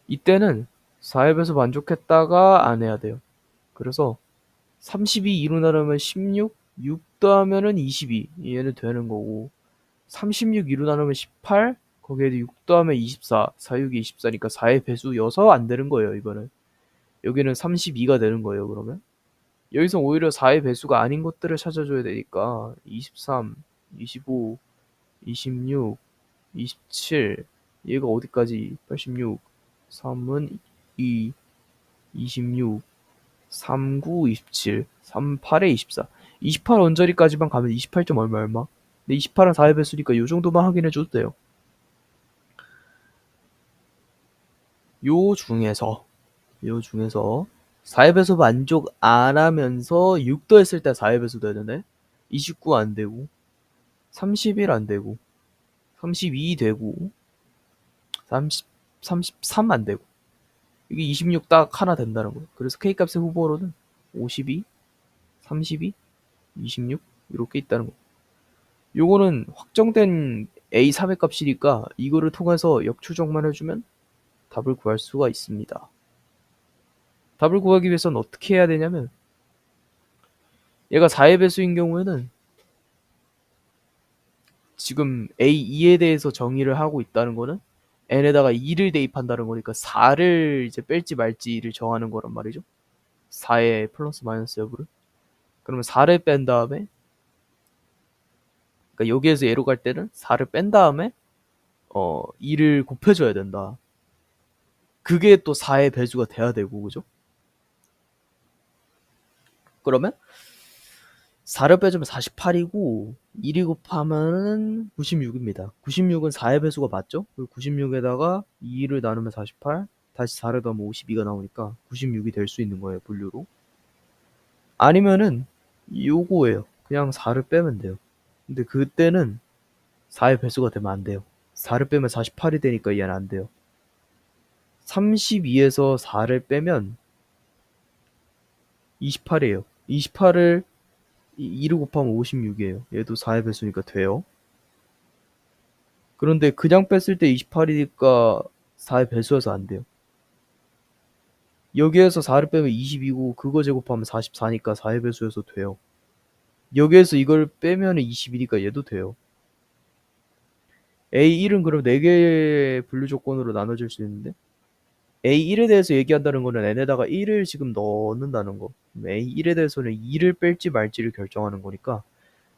이때는 4의 배수 만족했다가 안 해야 돼요. 그래서 32 2로 나누면 16, 6 더하면은 22, 얘는 되는 거고, 36 2로 나누면 18, 거기에도 6 더하면 24, 4, 6이 24니까 4의 배수여서 안 되는 거예요, 이거는. 여기는 32가 되는 거예요, 그러면. 여기서 오히려 4의 배수가 아닌 것들을 찾아줘야 되니까 23, 25, 26, 27, 얘가 어디까지? 86, 3은 2, 26, 39, 27, 38에 24. 28 언저리까지만 가면 28점 얼마? 근데 28은 4의 배수니까 요 정도만 확인해줘도 돼요. 요 중에서 4의 배수 만족 안 하면서 6 더했을 때 4의 배수 되는데 29 안 되고 31 안 되고 32 되고 33 안 되고 이게 26 딱 하나 된다는 거예요. 그래서 K값의 후보로는 52, 32, 26 이렇게 있다는 거예요. 요거는 확정된 A3의 값이니까 이거를 통해서 역추적만 해주면 답을 구할 수가 있습니다. 답을 구하기 위해서는 어떻게 해야 되냐면 얘가 4의 배수인 경우에는 지금 A2에 대해서 정의를 하고 있다는 거는 n에다가 2를 대입한다는 거니까 4를 이제 뺄지 말지를 정하는 거란 말이죠. 4의 플러스 마이너스 여부를. 그러면 4를 뺀 다음에 그러니까 여기에서 얘로 갈 때는 4를 뺀 다음에 2를 곱해줘야 된다. 그게 또 4의 배수가 돼야 되고 그죠? 그러면 4를 빼주면 48이고 2를 곱하면 96입니다. 96은 4의 배수가 맞죠? 96에다가 2를 나누면 48, 다시 4를 더하면 52가 나오니까 96이 될 수 있는 거예요, 분류로. 아니면은 요거예요. 그냥 4를 빼면 돼요. 근데 그때는 4의 배수가 되면 안 돼요. 4를 빼면 48이 되니까 얘는 안 돼요. 32에서 4를 빼면 28이에요. 28을 2를 곱하면 56이에요. 얘도 4의 배수니까 돼요. 그런데 그냥 뺐을 때 28이니까 4의 배수여서 안 돼요. 여기에서 4를 빼면 20이고 그거 제곱하면 44니까 4의 배수여서 돼요. 여기에서 이걸 빼면 21이니까 얘도 돼요. A1은 그럼 4개의 분류 조건으로 나눠질 수 있는데 A1에 대해서 얘기한다는 거는 n에다가 1을 지금 넣는다는 거. A1에 대해서는 2를 뺄지 말지를 결정하는 거니까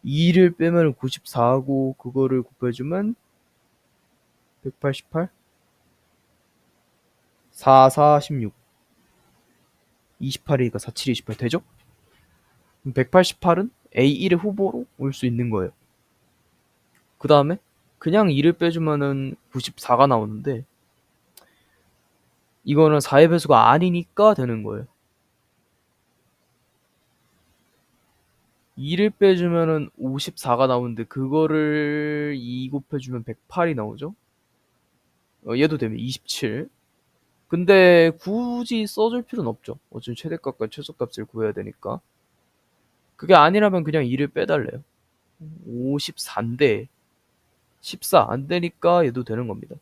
2를 빼면 94하고 그거를 곱해주면 188? 4, 4, 16. 28이니까 4, 7, 28 되죠? 188은 A1의 후보로 올 수 있는 거예요. 그 다음에 그냥 2를 빼주면은 94가 나오는데 이거는 4의 배수가 아니니까 되는 거예요. 2를 빼주면은 54가 나오는데 그거를 2 곱해주면 108이 나오죠? 얘도 되면 27. 근데 굳이 써줄 필요는 없죠. 어차피 최대값과 최소값을 구해야 되니까. 그게 아니라면 그냥 2를 빼달래요. 54인데 14 안 되니까 얘도 되는 겁니다.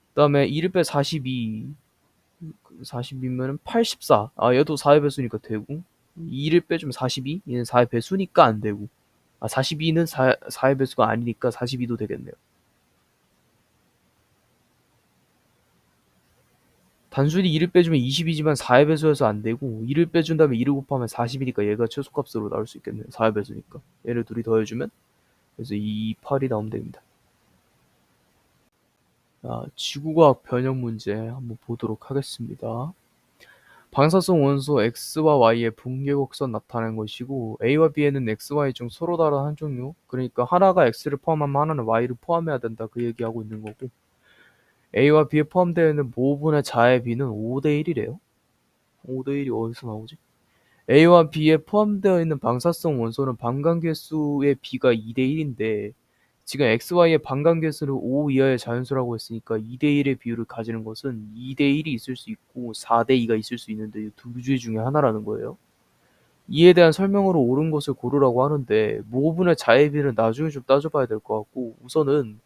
그 다음에 2를 빼 42. 42면은 84. 얘도 4의 배수니까 되고. 2를 빼주면 42. 얘는 4의 배수니까 안 되고. 42는 4의 배수가 아니니까 42도 되겠네요. 단순히 2를 빼주면 20이지만 4의 배수여서 안 되고 2를 빼준 다음에 2를 곱하면 40이니까 얘가 최소값으로 나올 수 있겠네요. 4의 배수니까. 얘를 둘이 더해주면 그래서 2, 8이 나오면 됩니다. 지구과학 변형 문제 한번 보도록 하겠습니다. 방사성 원소 X와 Y의 분계곡선 나타낸 것이고 A와 B에는 X, Y 중 서로 다른 한 종류, 그러니까 하나가 X를 포함하면 하나는 Y를 포함해야 된다, 그 얘기하고 있는 거고, A와 B에 포함되어 있는 모분의 자의 B는 5대 1이래요. 5대 1이 어디서 나오지? A와 B에 포함되어 있는 방사성 원소는 반감계수의 B가 2대 1인데 지금 XY의 반감계수를 5 이하의 자연수라고 했으니까 2대 1의 비율을 가지는 것은 2대 1이 있을 수 있고 4대 2가 있을 수 있는데 두 개 중에 하나라는 거예요. 이에 대한 설명으로 옳은 것을 고르라고 하는데 모분의 자의 비는 나중에 좀 따져봐야 될 것 같고, 우선은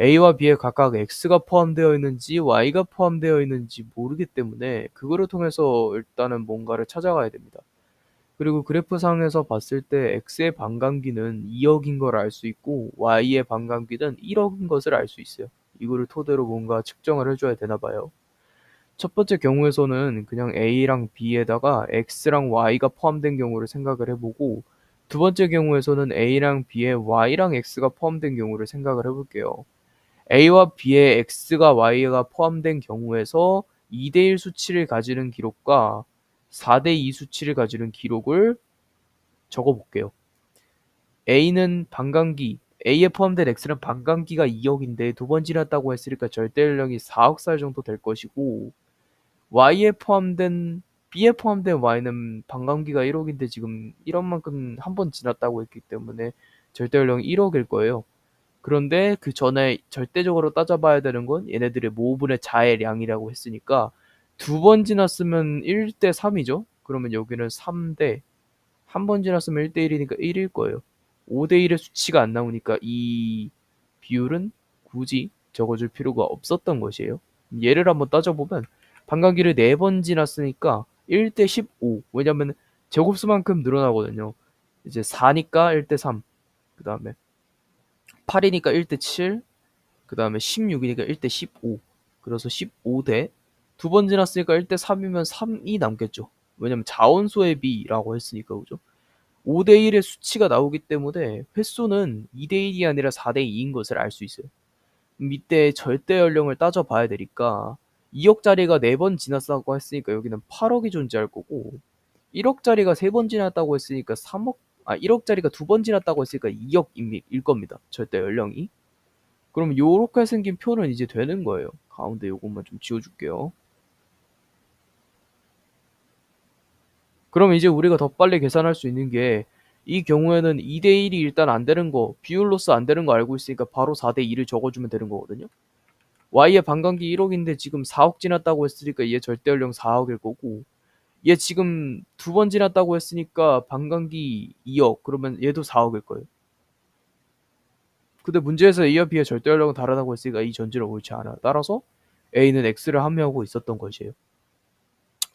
A와 B에 각각 X가 포함되어 있는지 Y가 포함되어 있는지 모르기 때문에 그거를 통해서 일단은 뭔가를 찾아가야 됩니다. 그리고 그래프상에서 봤을 때 X의 반감기는 2억인 걸 알 수 있고 Y의 반감기는 1억인 것을 알 수 있어요. 이거를 토대로 뭔가 측정을 해줘야 되나 봐요. 첫 번째 경우에서는 그냥 A랑 B에다가 X랑 Y가 포함된 경우를 생각을 해보고, 두 번째 경우에서는 A랑 B에 Y랑 X가 포함된 경우를 생각을 해볼게요. A와 B에 X가 Y가 포함된 경우에서 2대1 수치를 가지는 기록과 4대2 수치를 가지는 기록을 적어볼게요. A는 반감기, A에 포함된 X는 반감기가 2억인데 두 번 지났다고 했으니까 절대 연령이 4억 살 정도 될 것이고, Y에 포함된 B에 포함된 Y는 반감기가 1억인데 지금 1억만큼 한 번 지났다고 했기 때문에 절대 연령이 1억일 거예요. 그런데 그 전에 절대적으로 따져봐야 되는 건 얘네들의 모분의 자해량이라고 했으니까 두 번 지났으면 1대 3이죠. 그러면 여기는 3대, 한 번 지났으면 1대 1이니까 1일 거예요. 5대 1의 수치가 안 나오니까 이 비율은 굳이 적어줄 필요가 없었던 것이에요. 예를 한번 따져보면 반감기를 4번 지났으니까 1대 15. 왜냐면 제곱수만큼 늘어나거든요. 이제 4니까 1대 3. 그 다음에 8이니까 1대 7. 그 다음에 16이니까 1대 15. 그래서 15대. 두 번 지났으니까 1대 3이면 3이 남겠죠. 왜냐면 자원수의 비라고 했으니까, 그죠? 5대 1의 수치가 나오기 때문에 횟수는 2대 1이 아니라 4대 2인 것을 알 수 있어요. 이때 절대 연령을 따져봐야 되니까 2억짜리가 4번 지났다고 했으니까 여기는 8억이 존재할 거고, 1억짜리가 3번 지났다고 했으니까 1억짜리가 2번 지났다고 했으니까 2억일 겁니다. 절대 연령이. 그럼 요렇게 생긴 표는 이제 되는 거예요. 가운데 요것만 좀 지워줄게요. 그럼 이제 우리가 더 빨리 계산할 수 있는 게, 이 경우에는 2대 1이 일단 안 되는 거, 비율로서 안 되는 거 알고 있으니까 바로 4대 2를 적어주면 되는 거거든요. Y의 반감기 1억인데 지금 4억 지났다고 했으니까 얘 절대 연령 4억일 거고, 얘 지금 두 번 지났다고 했으니까 반감기 2억, 그러면 얘도 4억일 거예요. 근데 문제에서 A와 B의 절대 연령은 다르다고 했으니까 이 전제를 옳지 않아요. 따라서 A는 X를 함유하고 있었던 것이에요.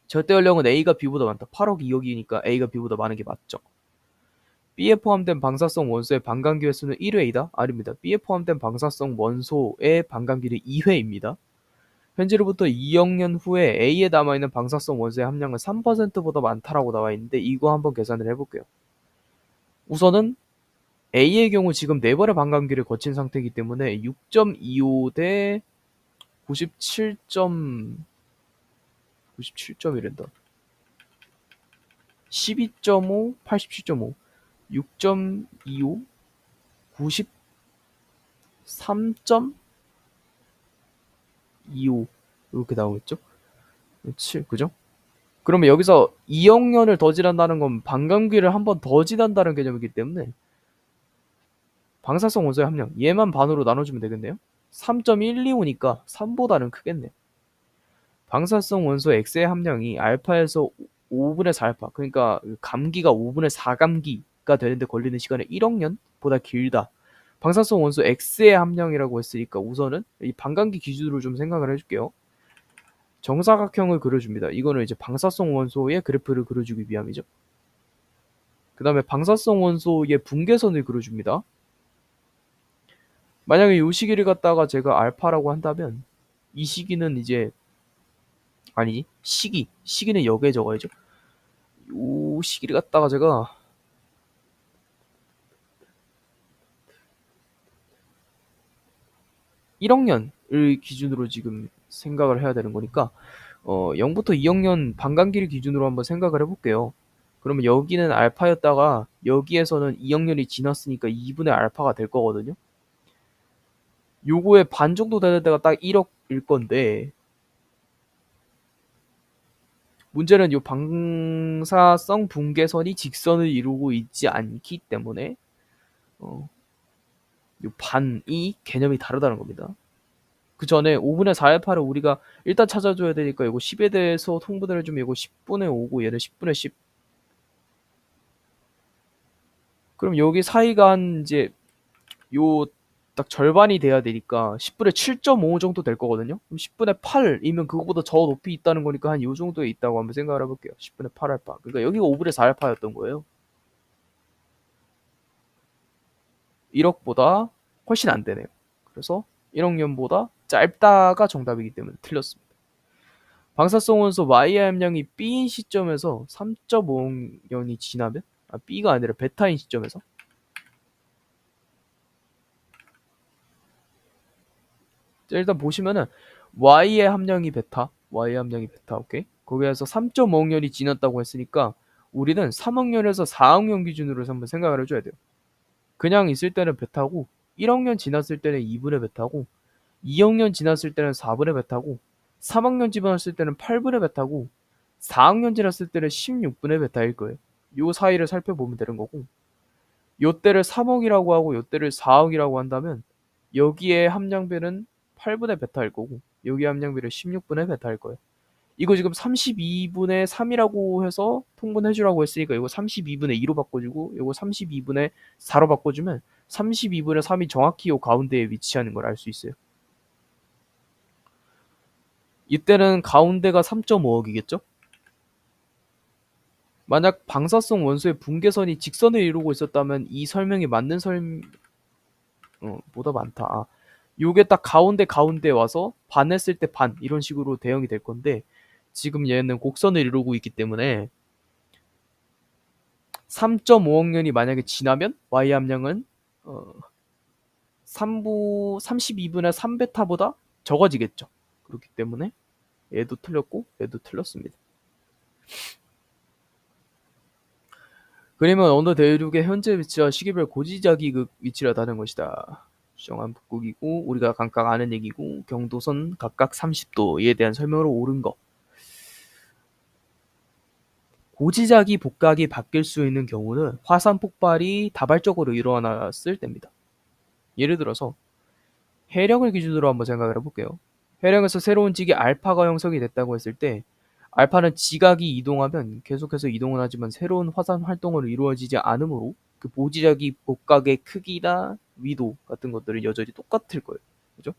절대 연령은 A가 B보다 많다. 8억 2억이니까 A가 B보다 많은 게 맞죠. B에 포함된 방사성 원소의 반감기 횟수는 1회이다? 아닙니다. B에 포함된 방사성 원소의 반감기는 2회입니다. 현재로부터 2억 년 후에 A에 남아있는 방사성 원소의 함량은 3%보다 많다라고 나와 있는데, 이거 한번 계산을 해볼게요. 우선은 A의 경우 지금 4번의 반감기를 거친 상태이기 때문에 6.25 대 97.이란다. 12.5, 87.5, 6.25, 93.25 이렇게 나오겠죠? 7, 그죠? 그러면 여기서 2억 년을 더 지난다는 건 반감기를 한 번 더 지난다는 개념이기 때문에 방사성 원소의 함량 얘만 반으로 나눠주면 되겠네요. 3.125니까 3보다는 크겠네. 방사성 원소 X의 함량이 알파에서 5분의 4알파, 그러니까 감기가 5분의 4감기가 되는데 걸리는 시간이 1억 년보다 길다. 방사성 원소 X의 함량이라고 했으니까 우선은 이 반감기 기준으로 좀 생각을 해줄게요. 정사각형을 그려줍니다. 이거는 이제 방사성 원소의 그래프를 그려주기 위함이죠. 그 다음에 방사성 원소의 분계선을 그려줍니다. 만약에 이 시기를 갖다가 제가 알파라고 한다면 이 시기는 이제, 아니지, 시기는 여기에 적어야죠. 이 시기를 갖다가 제가 1억 년을 기준으로 지금 생각을 해야 되는 거니까 0부터 2학년 반감기를 기준으로 한번 생각을 해볼게요. 그러면 여기는 알파였다가 여기에서는 2학년이 지났으니까 2분의 알파가 될 거거든요. 요거의 반 정도 되는 데가 딱 1억일 건데, 문제는 요 방사성 분계선이 직선을 이루고 있지 않기 때문에 요 반이 개념이 다르다는 겁니다. 그 전에 5분의 4알파를 우리가 일단 찾아줘야 되니까 이거 10에 대해서 통분을 해주면 이거 10분의 5고 얘는 10분의 10. 그럼 여기 사이가 한 이제 요 딱 절반이 돼야 되니까 10분의 7.5 정도 될 거거든요. 그럼 10분의 8이면 그거보다 더 높이 있다는 거니까 한 요 정도에 있다고 한번 생각을 해볼게요. 10분의 8알파. 그러니까 여기가 5분의 4알파였던 거예요. 1억보다 훨씬 안 되네요. 그래서 1억 년보다 짧다가 정답이기 때문에 틀렸습니다. 방사성 원소 Y의 함량이 B인 시점에서 3.5년이 지나면 B가 아니라 베타인 시점에서 일단 보시면은 Y의 함량이 베타, 오케이? 거기에서 3.5년이 지났다고 했으니까 우리는 3억 년에서 4억 년 기준으로 한번 생각을 해줘야 돼요. 그냥 있을 때는 베타고 1억 년 지났을 때는 2분의 베타고 2억 년 지났을 때는 4분의 베타고 3억 년 지났을 때는 8분의 베타고 4억 년 지났을 때는 16분의 베타일 거예요. 요 사이를 살펴보면 되는 거고 요 때를 3억이라고 하고 요 때를 4억이라고 한다면 여기에 함량배는 8분의 베타일 거고 여기 함량배는 16분의 베타일 거예요. 이거 지금 32분의 3이라고 해서 통분해주라고 했으니까 이거 32분의 2로 바꿔주고 이거 32분의 4로 바꿔주면 32분의 3이 정확히 요 가운데에 위치하는 걸 알 수 있어요. 이때는 가운데가 3.5억이겠죠? 만약 방사성 원소의 분계선이 직선을 이루고 있었다면 이 설명이 맞는 보다 많다. 요게 딱 가운데 와서 반 했을 때 반 이런 식으로 대응이 될 건데 지금 얘는 곡선을 이루고 있기 때문에 3.5억 년이 만약에 지나면 Y 함량은 32분의 3베타보다 적어지겠죠. 그렇기 때문에 얘도 틀렸고 얘도 틀렸습니다. 그림은 어느 대륙의 현재 위치와 시기별 고지자기극 위치를 다는 것이다. 수정한 북극이고 우리가 각각 아는 얘기고 경도선 각각 30도에 대한 설명으로 옳은 거. 고지자기 복각이 바뀔 수 있는 경우는 화산 폭발이 다발적으로 일어났을 때입니다. 예를 들어서 해령을 기준으로 한번 생각을 해볼게요. 해령에서 새로운 지기 알파가 형성이 됐다고 했을 때 알파는 지각이 이동하면 계속해서 이동은 하지만 새로운 화산 활동으로 이루어지지 않으므로 그 보지자기 복각의 크기나 위도 같은 것들은 여전히 똑같을 거예요. 그죠?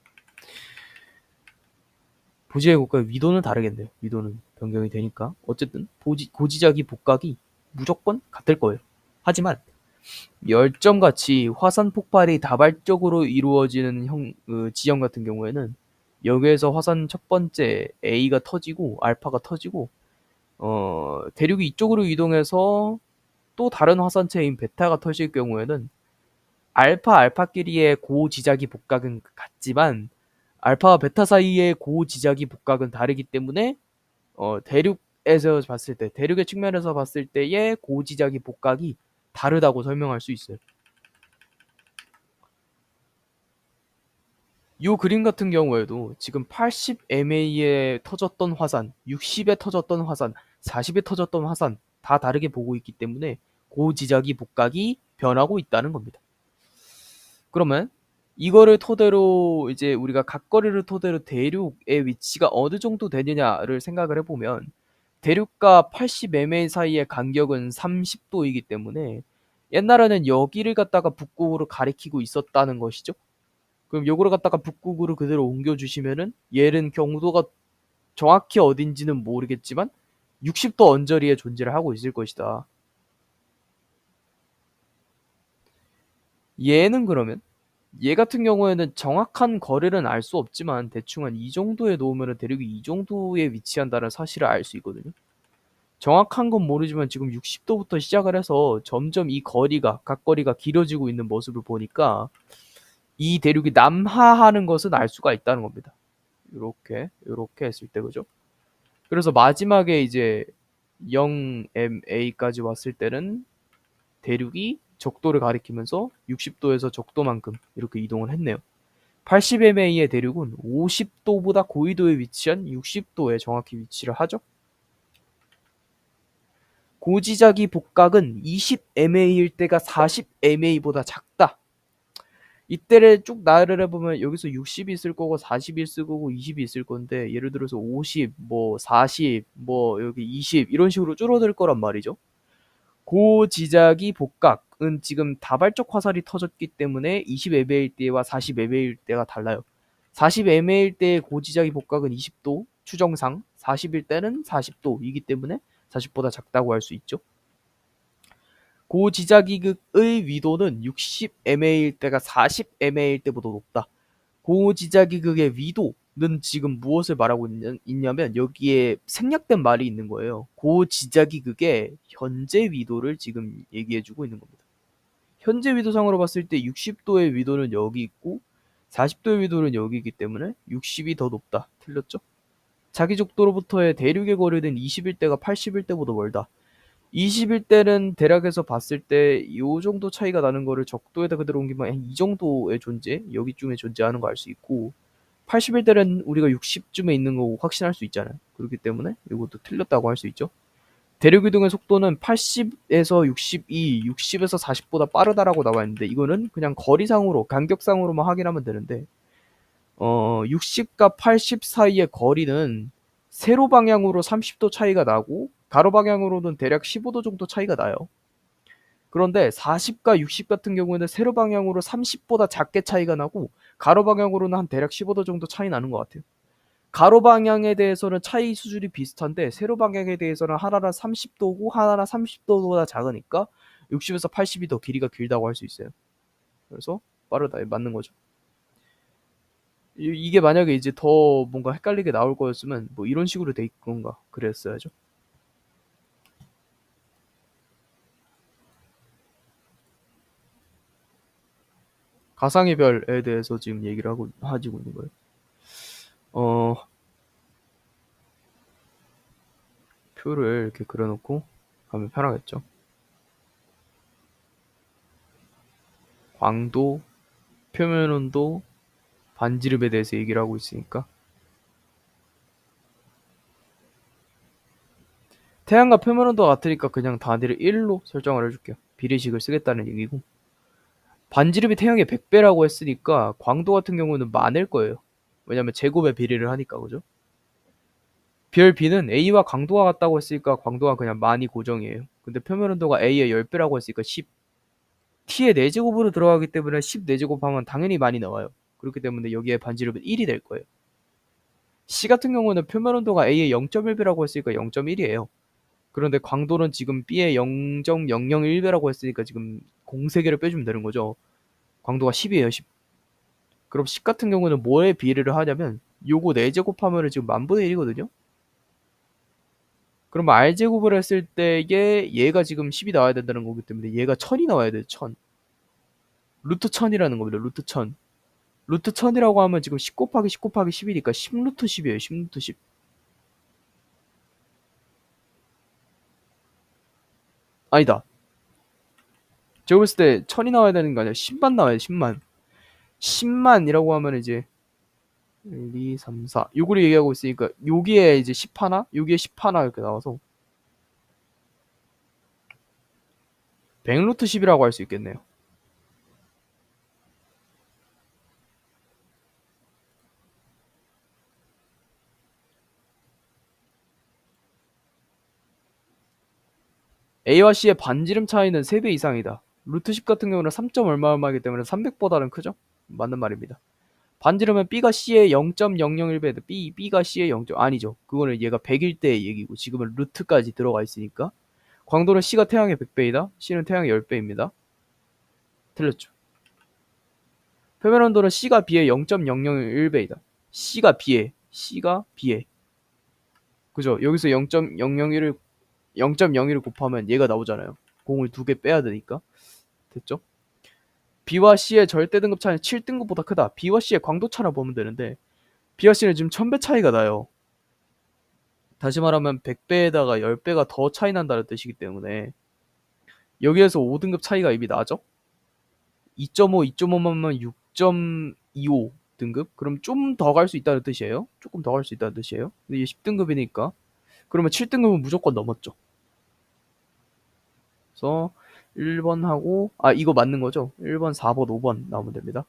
보지자기 복각의 위도는 다르겠네요. 위도는 변경이 되니까. 어쨌든 고지자기 복각이 무조건 같을 거예요. 하지만 열점같이 화산 폭발이 다발적으로 이루어지는 지형 같은 경우에는 여기에서 화산 첫 번째 A가 터지고 알파가 터지고 대륙이 이쪽으로 이동해서 또 다른 화산체인 베타가 터질 경우에는 알파끼리의 고지자기 복각은 같지만 알파와 베타 사이의 고지자기 복각은 다르기 때문에 대륙에서 봤을 때 대륙의 측면에서 봤을 때의 고지자기 복각이 다르다고 설명할 수 있어요. 이 그림 같은 경우에도 지금 80MA에 터졌던 화산, 60에 터졌던 화산, 40에 터졌던 화산 다 다르게 보고 있기 때문에 고지자기 복각이 변하고 있다는 겁니다. 그러면 이거를 토대로 이제 우리가 각거리를 토대로 대륙의 위치가 어느 정도 되느냐를 생각을 해보면 대륙과 80MA 사이의 간격은 30도이기 때문에 옛날에는 여기를 갖다가 북극으로 가리키고 있었다는 것이죠. 그럼 요거를 갖다가 북극으로 그대로 옮겨주시면은 얘는 경도가 정확히 어딘지는 모르겠지만 60도 언저리에 존재를 하고 있을 것이다. 얘는 그러면 얘 같은 경우에는 정확한 거리는 알 수 없지만 대충 한 이 정도에 놓으면 대륙이 이 정도에 위치한다는 사실을 알 수 있거든요. 정확한 건 모르지만 지금 60도부터 시작을 해서 점점 이 거리가 각거리가 길어지고 있는 모습을 보니까 이 대륙이 남하하는 것은 알 수가 있다는 겁니다. 요렇게 했을 때 그죠? 그래서 마지막에 이제 0MA까지 왔을 때는 대륙이 적도를 가리키면서 60도에서 적도만큼 이렇게 이동을 했네요. 80MA의 대륙은 50도보다 고緯도에 위치한 60도에 정확히 위치를 하죠. 고지자기 복각은 20MA일 때가 40MA보다 작다. 이때를 쭉 나열을 해보면 여기서 60이 있을 거고 40이 있을 거고 20이 있을 건데 예를 들어서 50, 뭐 40, 뭐 여기 20 이런 식으로 줄어들 거란 말이죠. 고지자기 복각은 지금 다발적 화살이 터졌기 때문에 20MA일 때와 40MA일 때가 달라요. 40MA일 때의 고지자기 복각은 20도 추정상, 40일 때는 40도이기 때문에 40보다 작다고 할 수 있죠. 고지자기극의 위도는 60MA일 때가 40MA일 때보다 높다. 고지자기극의 위도는 지금 무엇을 말하고 있냐면 여기에 생략된 말이 있는 거예요. 고지자기극의 현재 위도를 지금 얘기해주고 있는 겁니다. 현재 위도상으로 봤을 때 60도의 위도는 여기 있고 40도의 위도는 여기이기 때문에 60이 더 높다. 틀렸죠? 자기족도로부터의 대륙의 거리는 21대가 81대보다 멀다. 21대는 대략에서 봤을 때 이 정도 차이가 나는 거를 적도에다 그대로 옮기면 이 정도의 존재, 여기쯤에 존재하는 거 알 수 있고 81대는 우리가 60쯤에 있는 거 확신할 수 있잖아요. 그렇기 때문에 이것도 틀렸다고 할 수 있죠. 대륙 이동의 속도는 80에서 62, 60에서 40보다 빠르다라고 나와 있는데 이거는 그냥 거리상으로, 간격상으로만 확인하면 되는데 60과 80 사이의 거리는 세로 방향으로 30도 차이가 나고 가로 방향으로는 대략 15도 정도 차이가 나요. 그런데 40과 60 같은 경우에는 세로 방향으로 30보다 작게 차이가 나고 가로 방향으로는 한 대략 15도 정도 차이 나는 것 같아요. 가로 방향에 대해서는 차이 수준이 비슷한데 세로 방향에 대해서는 하나는 30도고 하나는 30도보다 작으니까 60에서 80이 더 길이가 길다고 할 수 있어요. 그래서 빠르다 맞는 거죠. 이게 만약에 이제 더 뭔가 헷갈리게 나올 거였으면 뭐 이런 식으로 돼 있건가 그랬어야죠. 가상의 별에 대해서 지금 얘기를 하고 있는 거예요. 표를 이렇게 그려놓고 가면 편하겠죠. 광도, 표면 온도, 반지름에 대해서 얘기를 하고 있으니까 태양과 표면 온도가 같으니까 그냥 단위를 1로 설정을 해줄게요. 비례식을 쓰겠다는 얘기고 반지름이 태양의 100배라고 했으니까 광도 같은 경우는 많을 거예요. 왜냐면 제곱의 비례를 하니까 그죠? 별 B는 A와 광도가 같다고 했으니까 광도가 그냥 많이 고정이에요. 근데 표면 온도가 A의 10배라고 했으니까 10. T의 4제곱으로 들어가기 때문에 10 4제곱하면 당연히 많이 나와요. 그렇기 때문에 여기에 반지름은 1이 될 거예요. C 같은 경우는 표면 온도가 A의 0.1배라고 했으니까 0.1이에요. 그런데 광도는 지금 B의 0.001배라고 했으니까 지금 공 3개를 빼주면 되는 거죠. 광도가 10이에요. 10. 그럼 10 같은 경우는 뭐에 비례를 하냐면 요거 4제곱하면 지금 만분의 1이거든요. 그럼 R제곱을 했을 때에 얘가 지금 10이 나와야 된다는 거기 때문에 얘가 1000이 나와야 돼요. 1000. 루트 1000이라는 겁니다. 루트 1000. 루트 1000이라고 하면 지금 10 곱하기 10 곱하기 10이니까 10 루트 10이에요. 10 루트 10. 아니다. 제가 봤을 때 1000이 나와야 되는 거 아니야. 10만 나와야 돼. 10만. 10만이라고 하면 이제 1, 2, 3, 4. 요거를 얘기하고 있으니까 여기에 이제 10 하나, 여기에 10 하나 이렇게 나와서 100 루트 10이라고 할 수 있겠네요. A와 C의 반지름 차이는 3배 이상이다. 루트 10 같은 경우는 3. 얼마 얼마이기 때문에 300보다는 크죠? 맞는 말입니다. 반지름은 B가 C의 0.001배, B가 C의 0. 아니죠. 그거는 얘가 100일 때의 얘기고 지금은 루트까지 들어가 있으니까 광도는 C가 태양의 100배이다. C는 태양의 10배입니다. 틀렸죠. 표면 온도는 C가 B의 0.001배이다. C가 B의. 그죠? 여기서 0.001을 곱하면 얘가 나오잖아요. 공을 2개 빼야 되니까. 됐죠? B와 C의 절대 등급 차이는 7등급보다 크다. B와 C의 광도 차나 보면 되는데 B와 C는 지금 1000배 차이가 나요. 다시 말하면 100배에다가 10배가 더 차이 난다는 뜻이기 때문에 여기에서 5등급 차이가 이미 나죠? 2.5, 2.5만 6.25 등급? 그럼 좀 더 갈 수 있다는 뜻이에요? 조금 더 갈 수 있다는 뜻이에요? 근데 이게 10등급이니까 그러면 7등급은 무조건 넘었죠. 그래서 1번 하고 이거 맞는 거죠? 1번, 4번, 5번 나오면 됩니다.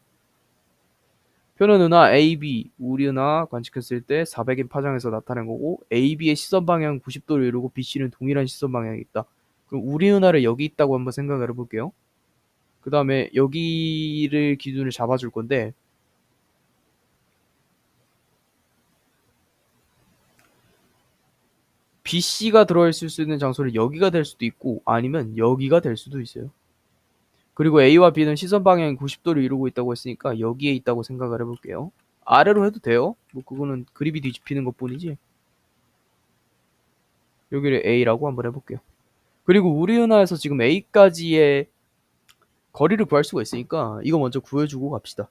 표는 은하 AB, 우리 은하 관측했을 때 400인 파장에서 나타낸 거고 AB의 시선 방향은 90도를 이루고 BC는 동일한 시선 방향이 있다. 그럼 우리 은하를 여기 있다고 한번 생각을 해볼게요. 그 다음에 여기를 기준을 잡아줄 건데 BC가 들어있을 수 있는 장소는 여기가 될 수도 있고 아니면 여기가 될 수도 있어요. 그리고 A와 B는 시선 방향이 90도를 이루고 있다고 했으니까 여기에 있다고 생각을 해볼게요. 아래로 해도 돼요. 뭐 그거는 그립이 뒤집히는 것 뿐이지. 여기를 A라고 한번 해볼게요. 그리고 우리 은하에서 지금 A까지의 거리를 구할 수가 있으니까 이거 먼저 구해주고 갑시다.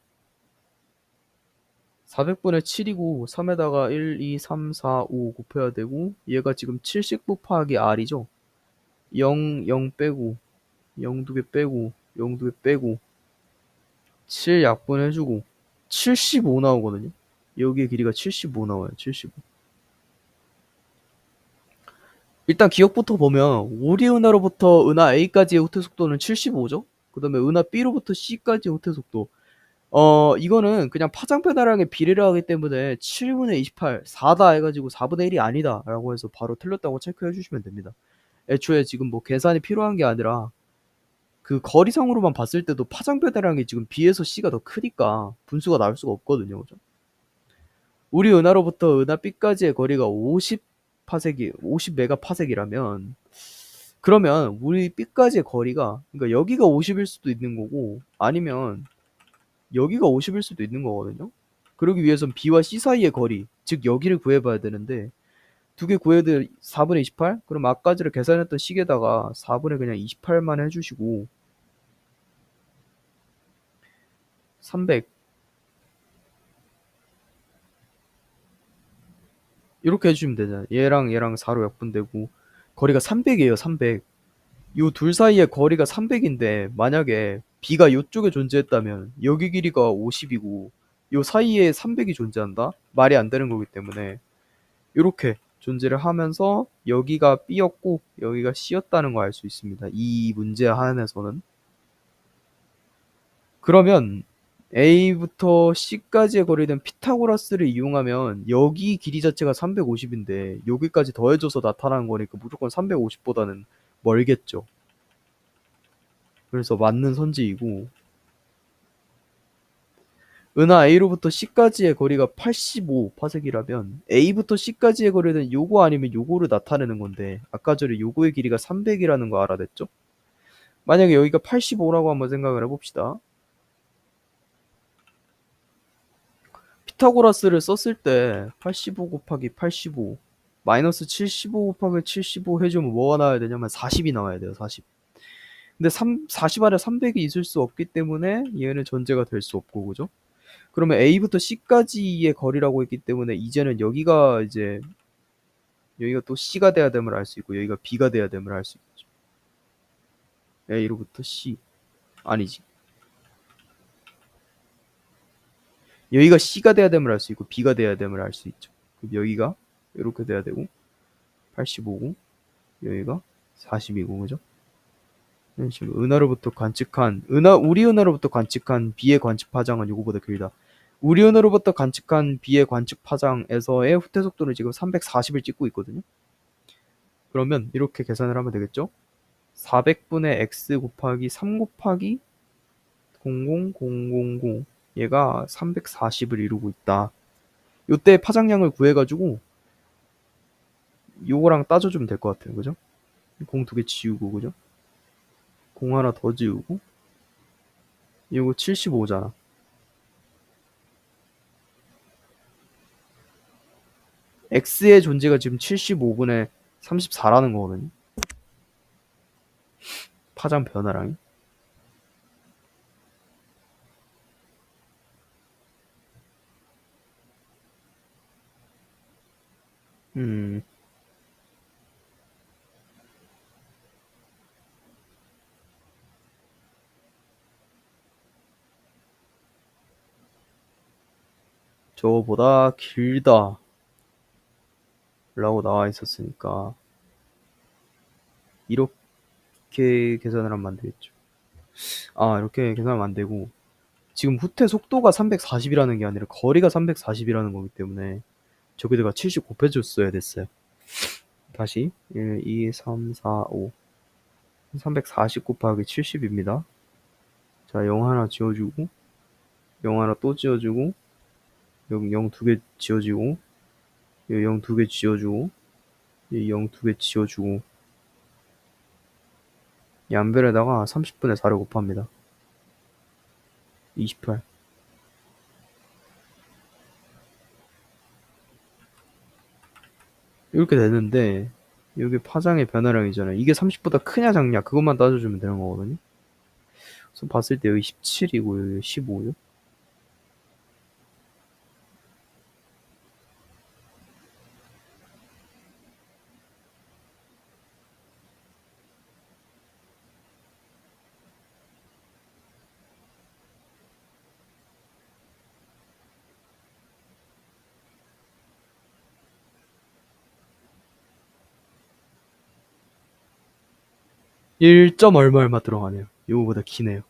400분의 7이고 3에다가 1, 2, 3, 4, 5 곱해야 되고 얘가 지금 70 곱하기 R이죠. 0, 0 빼고 0 두 개 빼고 0 두 개 빼고 7 약분해주고 75 나오거든요. 여기의 길이가 75 나와요. 75. 일단 기억부터 보면 우리 은하로부터 은하 A까지의 후퇴 속도는 75죠. 그 다음에 은하 B로부터 C까지의 후퇴 속도 이거는 그냥 파장 변화량의 비례를 하기 때문에 7분의 28, 4다 해가지고 4분의 1이 아니다 라고 해서 바로 틀렸다고 체크해 주시면 됩니다. 애초에 지금 뭐 계산이 필요한 게 아니라 그 거리상으로만 봤을 때도 파장 변화량이 지금 B에서 C가 더 크니까 분수가 나올 수가 없거든요. 그죠? 우리 은하로부터 은하 B까지의 거리가 50 메가파섹이라면 그러면 우리 B까지의 거리가 그러니까 여기가 50일 수도 있는 거고 아니면 여기가 50일 수도 있는 거거든요. 그러기 위해선 B와 C 사이의 거리, 즉 여기를 구해봐야 되는데 두 개 구해도 4분의 28? 그럼 아까 전에 계산했던 식에다가 4분의 그냥 28만 해주시고 300 이렇게 해주시면 되잖아요. 얘랑 얘랑 4로 약분되고 거리가 300이에요. 300. 요 둘 사이의 거리가 300인데 만약에 B가 요쪽에 존재했다면 여기 길이가 50이고 요 사이에 300이 존재한다? 말이 안 되는 거기 때문에 이렇게 존재를 하면서 여기가 B였고 여기가 C였다는 걸 알 수 있습니다. 이 문제 한에서는. 그러면 A부터 C까지의 거리는 피타고라스를 이용하면 여기 길이 자체가 350인데 여기까지 더해져서 나타나는 거니까 무조건 350보다는 멀겠죠. 그래서 맞는 선지이고 은하 A로부터 C까지의 거리가 85파섹이라면 A부터 C까지의 거리는 요거 아니면 요거를 나타내는 건데 아까 전에 요거의 길이가 300이라는 거 알아냈죠? 만약에 여기가 85라고 한번 생각을 해봅시다. 피타고라스를 썼을 때 85 곱하기 85 마이너스 75 곱하기 75 해주면 뭐가 나와야 되냐면 40이 나와야 돼요. 40. 근데 40 안에 300이 있을 수 없기 때문에 얘는 전제가 될 수 없고 그죠? 그러면 A부터 C까지의 거리라고 했기 때문에 이제는 여기가 이제 여기가 또 C가 돼야 됨을 알 수 있고 여기가 B가 돼야 됨을 알 수 있죠. A로부터 C 아니지. 여기가 C가 돼야 됨을 알 수 있고 B가 돼야 됨을 알 수 있죠. 그럼 여기가 이렇게 돼야 되고 85고 여기가 40이고 그죠? 지금 은하로부터 관측한 우리 은하로부터 관측한 B의 관측 파장은 이거보다 길다. 우리 은하로부터 관측한 B의 관측 파장에서의 후퇴 속도는 지금 340을 찍고 있거든요. 그러면 이렇게 계산을 하면 되겠죠? 400분의 x 곱하기 3 곱하기 00000 얘가 340을 이루고 있다. 요때 파장량을 구해가지고 요거랑 따져주면 될 것 같아요. 그죠? 0 두 개 지우고 그죠? 0 하나 더 지우고 요거 75잖아. x의 존재가 지금 75분의 34라는 거거든요. 파장 변화량이. 음. 저거보다 길다 라고 나와 있었으니까 이렇게 계산을 하면 안 되겠죠. 이렇게 계산하면 안 되고, 지금 후퇴 속도가 340이라는 게 아니라 거리가 340이라는 거기 때문에 저기다가 70 곱해줬어야 됐어요. 다시 1, 2, 3, 4, 5 340 곱하기 70입니다. 자, 0 하나 지워주고, 0 하나 또 지워주고, 여기 0 두 개 지워지고, 여기 0 두 개 지워주고, 여기 0 두 개 지워주고, 이 안별에다가 30분의 4를 곱합니다. 28. 이렇게 되는데, 여기 파장의 변화량이잖아요. 이게 30보다 크냐 작냐 그것만 따져주면 되는 거거든요. 그래서 봤을 때 여기 17이고 여기 15요. (1. 얼마 얼마) 들어가네요. 이거보다 기네요.